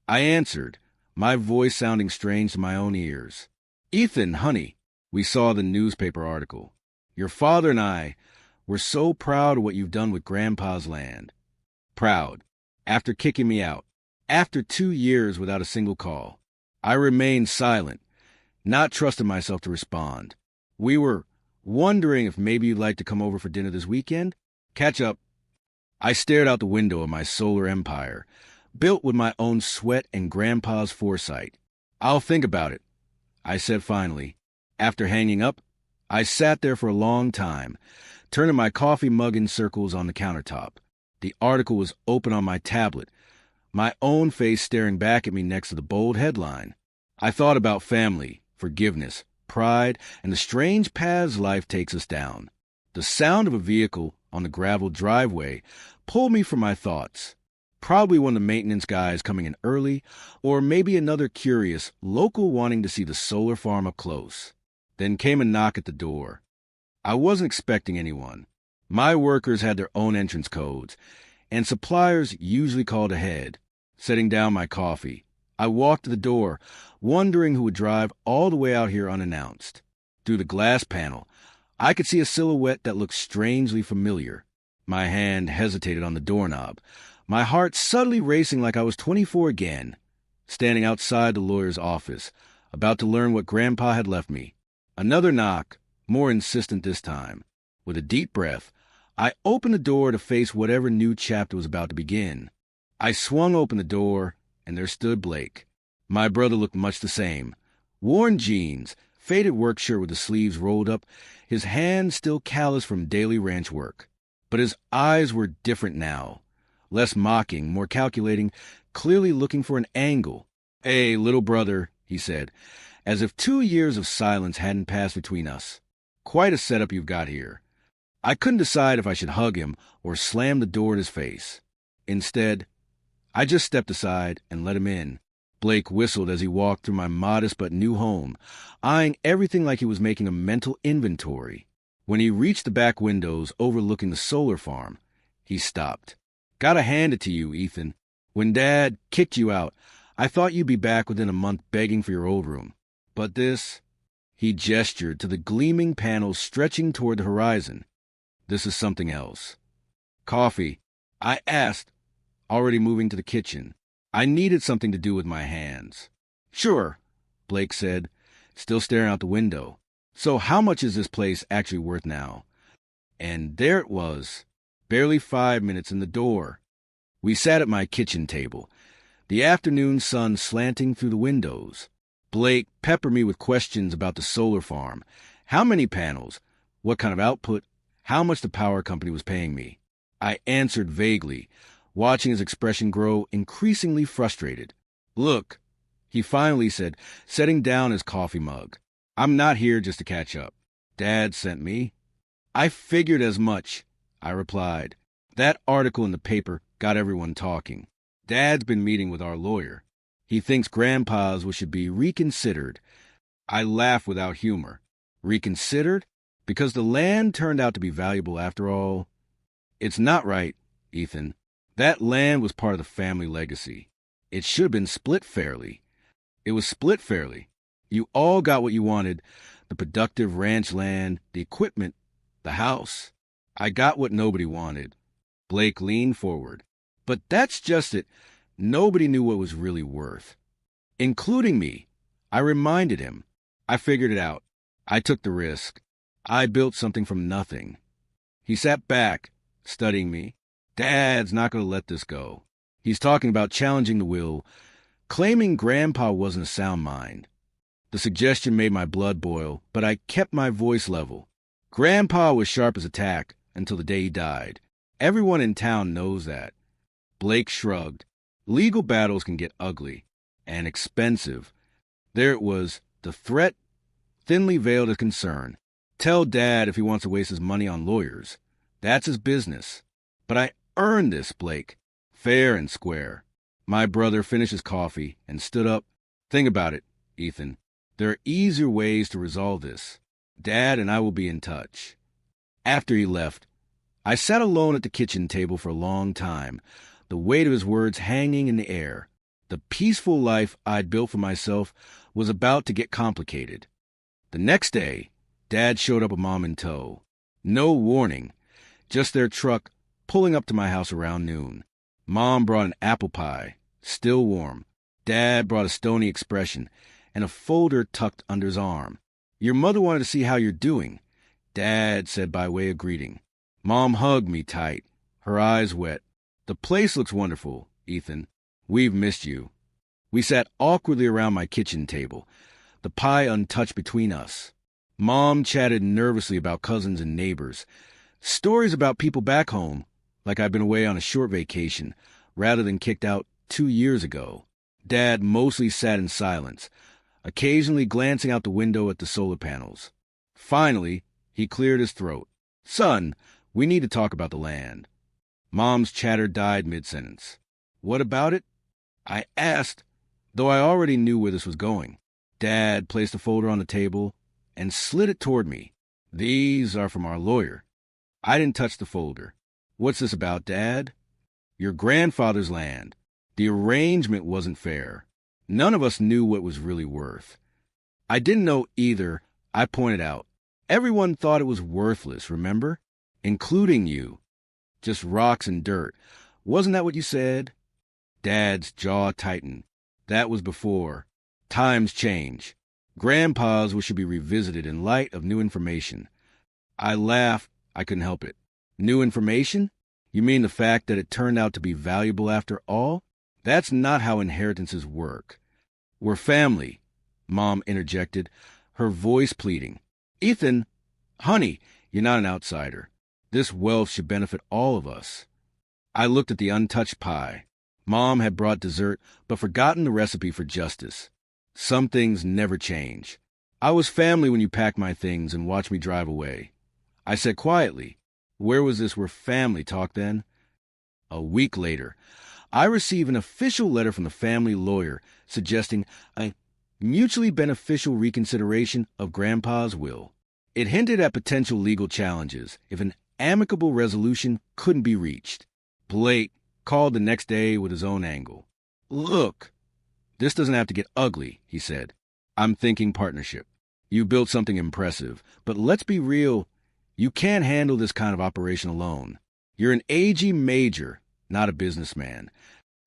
I answered, my voice sounding strange to my own ears. "Ethan, honey," we saw the newspaper article. "Your father and I were so proud of what you've done with Grandpa's land." Proud. After kicking me out. After 2 years without a single call. I remained silent, not trusting myself to respond. "We were wondering if maybe you'd like to come over for dinner this weekend? Catch up." I stared out the window of my solar empire, built with my own sweat and Grandpa's foresight. "I'll think about it," I said finally. After hanging up, I sat there for a long time, turning my coffee mug in circles on the countertop. The article was open on my tablet, my own face staring back at me next to the bold headline. I thought about family, forgiveness, pride, and the strange paths life takes us down. The sound of a vehicle on the graveled driveway pulled me from my thoughts. Probably one of the maintenance guys coming in early, or maybe another curious local wanting to see the solar farm up close. Then came a knock at the door. I wasn't expecting anyone. My workers had their own entrance codes, and suppliers usually called ahead. Setting down my coffee, I walked to the door, wondering who would drive all the way out here unannounced. Through the glass panel, I could see a silhouette that looked strangely familiar. My hand hesitated on the doorknob, my heart subtly racing like I was 24 again. Standing outside the lawyer's office, about to learn what Grandpa had left me. Another knock, more insistent this time. With a deep breath, I opened the door to face whatever new chapter was about to begin. I swung open the door, and there stood Blake. My brother looked much the same. Worn jeans, faded work shirt with the sleeves rolled up, his hands still calloused from daily ranch work. But his eyes were different now. Less mocking, more calculating, clearly looking for an angle. "Hey, little brother," he said, as if 2 years of silence hadn't passed between us. "Quite a setup you've got here." I couldn't decide if I should hug him or slam the door in his face. Instead, I just stepped aside and let him in. Blake whistled as he walked through my modest but new home, eyeing everything like he was making a mental inventory. When he reached the back windows overlooking the solar farm, he stopped. "Gotta hand it to you, Ethan. When Dad kicked you out, I thought you'd be back within a month begging for your old room. But this," he gestured to the gleaming panels stretching toward the horizon, "this is something else." "Coffee?" I asked, already moving to the kitchen. I needed something to do with my hands. "Sure," Blake said, still staring out the window. "So how much is this place actually worth now?" And there it was, barely 5 minutes in the door. We sat at my kitchen table, the afternoon sun slanting through the windows. Blake peppered me with questions about the solar farm. How many panels? What kind of output? How much the power company was paying me? I answered vaguely, watching his expression grow increasingly frustrated. "Look," he finally said, setting down his coffee mug. "I'm not here just to catch up. Dad sent me." "I figured as much," I replied. "That article in the paper got everyone talking. Dad's been meeting with our lawyer. He thinks Grandpa's should be reconsidered." I laughed without humor. "Reconsidered? Because the land turned out to be valuable after all?" "It's not right, Ethan. That land was part of the family legacy. It should have been split fairly." "It was split fairly. You all got what you wanted, the productive ranch land, the equipment, the house. I got what nobody wanted." Blake leaned forward. "But that's just it. Nobody knew what it was really worth. Including me." I reminded him. "I figured it out. I took the risk. I built something from nothing." He sat back, studying me. "Dad's not going to let this go. He's talking about challenging the will, claiming Grandpa wasn't a sound mind." The suggestion made my blood boil, but I kept my voice level. "Grandpa was sharp as a tack until the day he died. Everyone in town knows that." Blake shrugged. "Legal battles can get ugly and expensive." There it was, the threat, thinly veiled as concern. "Tell Dad if he wants to waste his money on lawyers. That's his business. But I earned this, Blake. Fair and square." My brother finished his coffee and stood up. "Think about it, Ethan. There are easier ways to resolve this. Dad and I will be in touch." After he left, I sat alone at the kitchen table for a long time, the weight of his words hanging in the air. The peaceful life I'd built for myself was about to get complicated. The next day, Dad showed up with Mom in tow. No warning, just their truck pulling up to my house around noon. Mom brought an apple pie, still warm. Dad brought a stony expression and a folder tucked under his arm. "Your mother wanted to see how you're doing," Dad said by way of greeting. Mom hugged me tight, her eyes wet. The place looks wonderful, Ethan. We've missed you. We sat awkwardly around my kitchen table, the pie untouched between us. Mom chatted nervously about cousins and neighbors, stories about people back home, like I'd been away on a short vacation, rather than kicked out 2 years ago. Dad mostly sat in silence, occasionally glancing out the window at the solar panels. Finally, he cleared his throat. Son, we need to talk about the land. Mom's chatter died mid-sentence. What about it? I asked, though I already knew where this was going. Dad placed a folder on the table and slid it toward me. These are from our lawyer. I didn't touch the folder. What's this about, Dad? Your grandfather's land. The arrangement wasn't fair. None of us knew what it was really worth. I didn't know either, I pointed out. Everyone thought it was worthless, remember? Including you. Just rocks and dirt. Wasn't that what you said? Dad's jaw tightened. That was before. Times change. Grandpa's should be revisited in light of new information. I laughed. I couldn't help it. New information? You mean the fact that it turned out to be valuable after all? That's not how inheritances work. We're family, Mom interjected, her voice pleading. Ethan, honey, you're not an outsider. This wealth should benefit all of us. I looked at the untouched pie. Mom had brought dessert, but forgotten the recipe for justice. Some things never change. I was family when you packed my things and watched me drive away. I said quietly, where was this family talk then? A week later, I received an official letter from the family lawyer suggesting a mutually beneficial reconsideration of Grandpa's will. It hinted at potential legal challenges if an amicable resolution couldn't be reached. Blake called the next day with his own angle. Look, this doesn't have to get ugly, he said. I'm thinking partnership. You built something impressive, but let's be real, you can't handle this kind of operation alone. You're an AG major, not a businessman.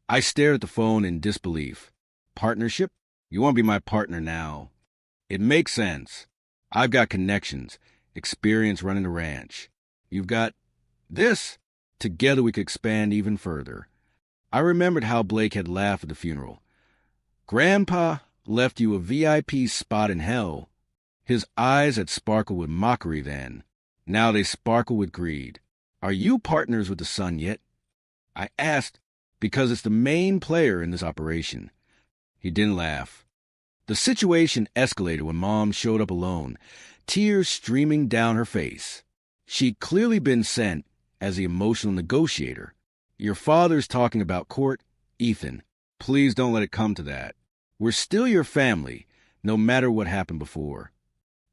I stared at the phone in disbelief. Partnership? You want to be my partner now. It makes sense. I've got connections, experience running a ranch. You've got this. Together we could expand even further. I remembered how Blake had laughed at the funeral. Grandpa left you a VIP spot in hell. His eyes had sparkled with mockery then. Now they sparkle with greed. Are you partners with the son yet? I asked, because it's the main player in this operation. He didn't laugh. The situation escalated when Mom showed up alone, tears streaming down her face. She'd clearly been sent as the emotional negotiator. Your father's talking about court, Ethan. Please don't let it come to that. We're still your family, no matter what happened before.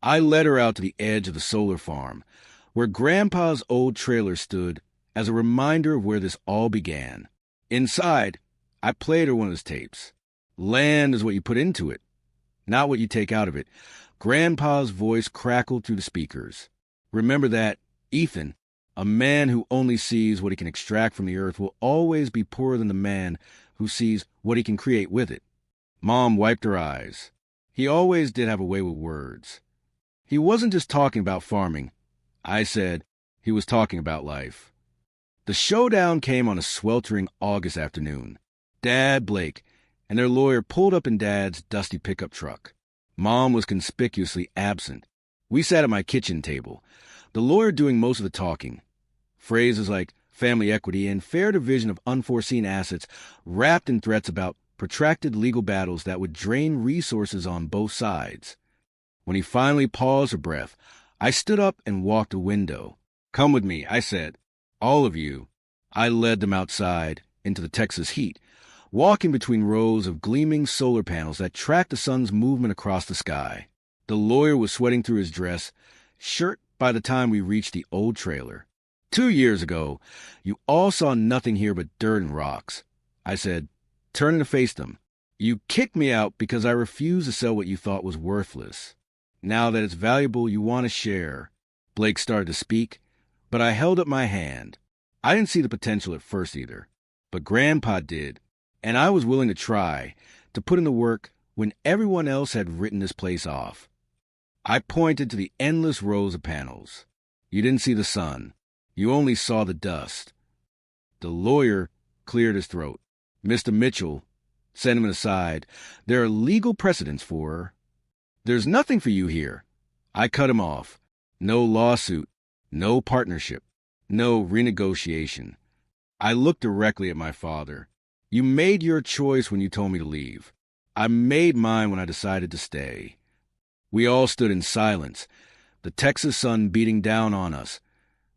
I led her out to the edge of the solar farm, where Grandpa's old trailer stood as a reminder of where this all began. Inside, I played her one of his tapes. Land is what you put into it, not what you take out of it. Grandpa's voice crackled through the speakers. Remember that, Ethan. A man who only sees what he can extract from the earth will always be poorer than the man who sees what he can create with it. Mom wiped her eyes. He always did have a way with words. He wasn't just talking about farming. I said he was talking about life. The showdown came on a sweltering August afternoon. Dad, Blake, and their lawyer pulled up in Dad's dusty pickup truck. Mom was conspicuously absent. We sat at my kitchen table, the lawyer doing most of the talking. Phrases like family equity and fair division of unforeseen assets wrapped in threats about protracted legal battles that would drain resources on both sides. When he finally paused for breath, I stood up and walked to a window. Come with me, I said. All of you. I led them outside, into the Texas heat, walking between rows of gleaming solar panels that tracked the sun's movement across the sky. The lawyer was sweating through his dress, shirt by the time we reached the old trailer. 2 years ago, you all saw nothing here but dirt and rocks. I said, turning to face them. You kicked me out because I refused to sell what you thought was worthless. Now that it's valuable, you want to share. Blake started to speak, but I held up my hand. I didn't see the potential at first either, but Grandpa did, and I was willing to try, to put in the work when everyone else had written this place off. I pointed to the endless rows of panels. You didn't see the sun. You only saw the dust. The lawyer cleared his throat. Mr. Mitchell, sent him aside. There are legal precedents for... There's nothing for you here. I cut him off. No lawsuit, no partnership, no renegotiation. I looked directly at my father. You made your choice when you told me to leave. I made mine when I decided to stay. We all stood in silence, the Texas sun beating down on us,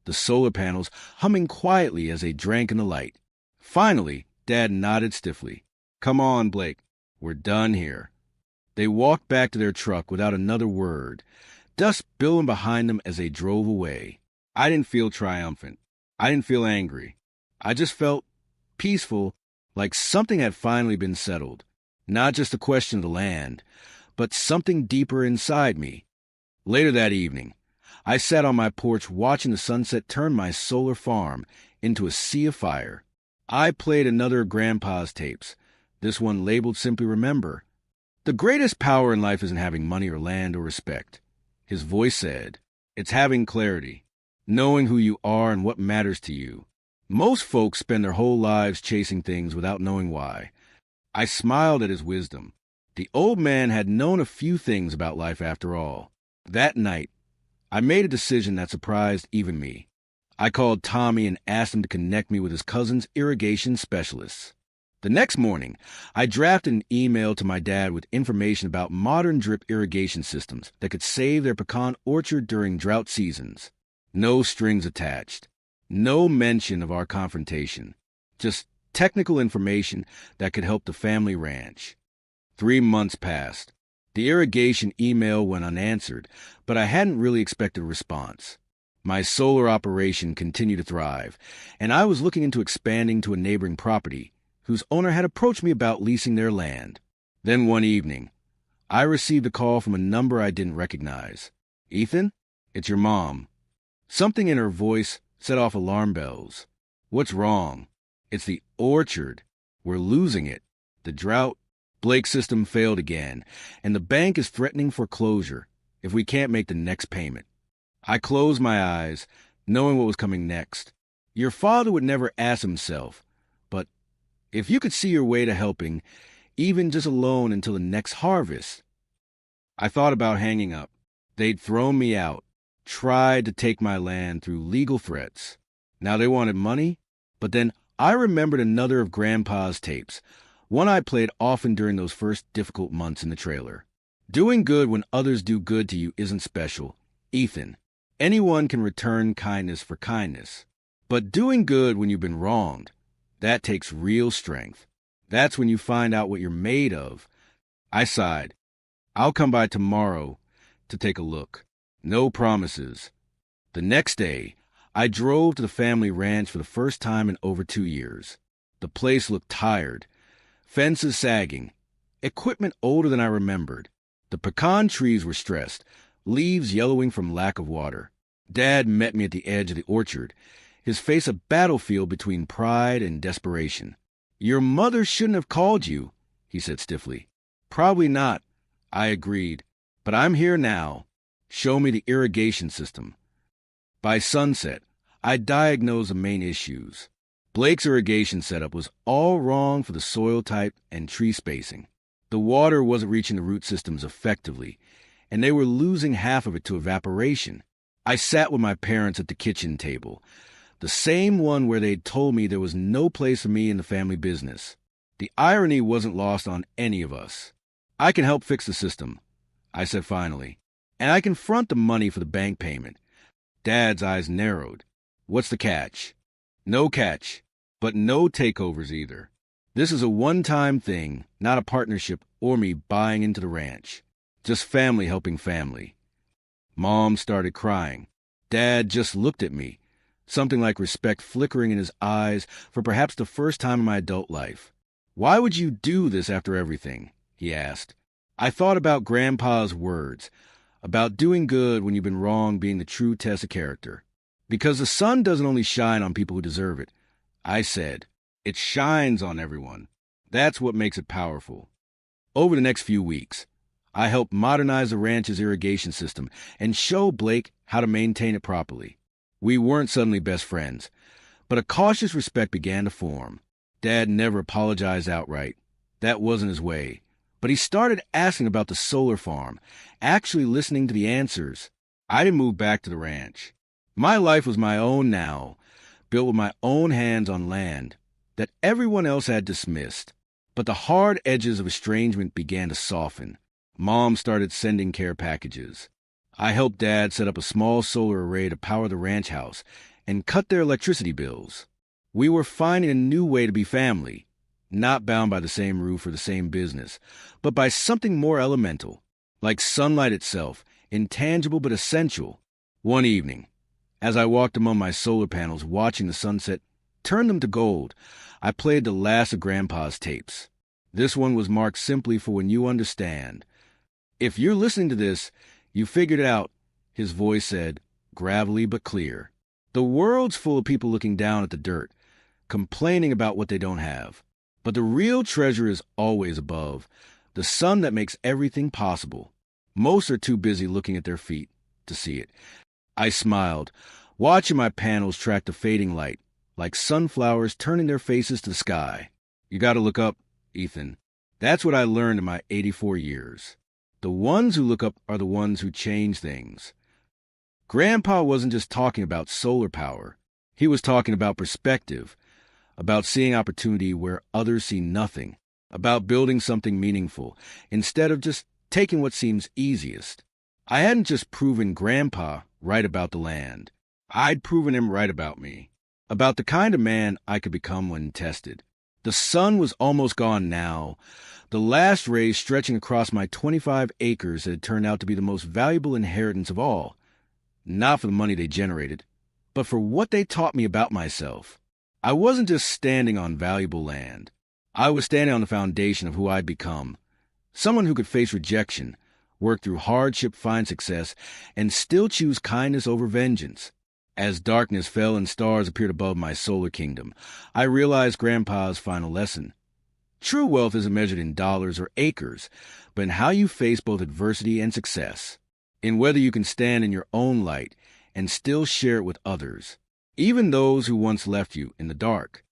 the solar panels humming quietly as they drank in the light. Finally, Dad nodded stiffly. Come on, Blake. We're done here. They walked back to their truck without another word, dust billowing behind them as they drove away. I didn't feel triumphant. I didn't feel angry. I just felt peaceful, like something had finally been settled. Not just a question of the land, but something deeper inside me. Later that evening, I sat on my porch watching the sunset turn my solar farm into a sea of fire. I played another of Grandpa's tapes, this one labeled Simply Remember. The greatest power in life isn't having money or land or respect. His voice said, it's having clarity, knowing who you are and what matters to you. Most folks spend their whole lives chasing things without knowing why. I smiled at his wisdom. The old man had known a few things about life after all. That night, I made a decision that surprised even me. I called Tommy and asked him to connect me with his cousin's irrigation specialists. The next morning, I drafted an email to my dad with information about modern drip irrigation systems that could save their pecan orchard during drought seasons. No strings attached. No mention of our confrontation. Just technical information that could help the family ranch. 3 months passed. The irrigation email went unanswered, but I hadn't really expected a response. My solar operation continued to thrive, and I was looking into expanding to a neighboring property, whose owner had approached me about leasing their land. Then one evening, I received a call from a number I didn't recognize. Ethan, it's your mom. Something in her voice set off alarm bells. What's wrong? It's the orchard. We're losing it. The drought. Blake's system failed again, and the bank is threatening foreclosure if we can't make the next payment. I closed my eyes, knowing what was coming next. Your father would never ask himself, but if you could see your way to helping, even just a loan until the next harvest. I thought about hanging up. They'd thrown me out, tried to take my land through legal threats. Now they wanted money, but then I remembered another of Grandpa's tapes, one I played often during those first difficult months in the trailer. Doing good when others do good to you isn't special. Ethan, anyone can return kindness for kindness. But doing good when you've been wronged, that takes real strength. That's when you find out what you're made of. I sighed. I'll come by tomorrow to take a look. No promises. The next day, I drove to the family ranch for the first time in over 2 years. The place looked tired. Fences sagging. Equipment older than I remembered. The pecan trees were stressed, leaves yellowing from lack of water. Dad met me at the edge of the orchard, his face a battlefield between pride and desperation. Your mother shouldn't have called you, he said stiffly. Probably not, I agreed. But I'm here now. Show me the irrigation system. By sunset, I diagnosed the main issues. Blake's irrigation setup was all wrong for the soil type and tree spacing. The water wasn't reaching the root systems effectively, and they were losing half of it to evaporation. I sat with my parents at the kitchen table, the same one where they'd told me there was no place for me in the family business. The irony wasn't lost on any of us. I can help fix the system, I said finally, and I can front the money for the bank payment. Dad's eyes narrowed. What's the catch? No catch, but no takeovers either. This is a one-time thing, not a partnership or me buying into the ranch. Just family helping family. Mom started crying. Dad just looked at me, something like respect flickering in his eyes for perhaps the first time in my adult life. Why would you do this after everything? He asked. I thought about Grandpa's words, about doing good when you've been wrong being the true test of character. Because the sun doesn't only shine on people who deserve it. I said, it shines on everyone. That's what makes it powerful. Over the next few weeks, I helped modernize the ranch's irrigation system and show Blake how to maintain it properly. We weren't suddenly best friends, But a cautious respect began to form. Dad never apologized outright. That wasn't his way. But he started asking about the solar farm, actually listening to the answers. I didn't move back to the ranch. My life was my own now, built with my own hands on land that everyone else had dismissed. But the hard edges of estrangement began to soften. Mom started sending care packages. I helped Dad set up a small solar array to power the ranch house and cut their electricity bills. We were finding a new way to be family, not bound by the same roof or the same business, but by something more elemental, like sunlight itself, intangible but essential. One evening, as I walked among my solar panels watching the sunset turn them to gold, I played the last of Grandpa's tapes. This one was marked simply for when you understand. If you're listening to this, you figured it out, his voice said, gravelly but clear. The world's full of people looking down at the dirt, complaining about what they don't have. But the real treasure is always above, the sun that makes everything possible. Most are too busy looking at their feet to see it. I smiled, watching my panels track the fading light, like sunflowers turning their faces to the sky. You gotta look up, Ethan. That's what I learned in my 84 years. The ones who look up are the ones who change things. Grandpa wasn't just talking about solar power. He was talking about perspective, about seeing opportunity where others see nothing, about building something meaningful, instead of just taking what seems easiest. I hadn't just proven Grandpa right about the land. I'd proven him right about me, about the kind of man I could become when tested. The sun was almost gone now, the last rays stretching across my 25 acres that had turned out to be the most valuable inheritance of all. Not for the money they generated, but for what they taught me about myself. I wasn't just standing on valuable land. I was standing on the foundation of who I'd become. Someone who could face rejection, work through hardship, find success, and still choose kindness over vengeance. As darkness fell and stars appeared above my solar kingdom, I realized Grandpa's final lesson. True wealth isn't measured in dollars or acres, but in how you face both adversity and success, in whether you can stand in your own light and still share it with others, even those who once left you in the dark.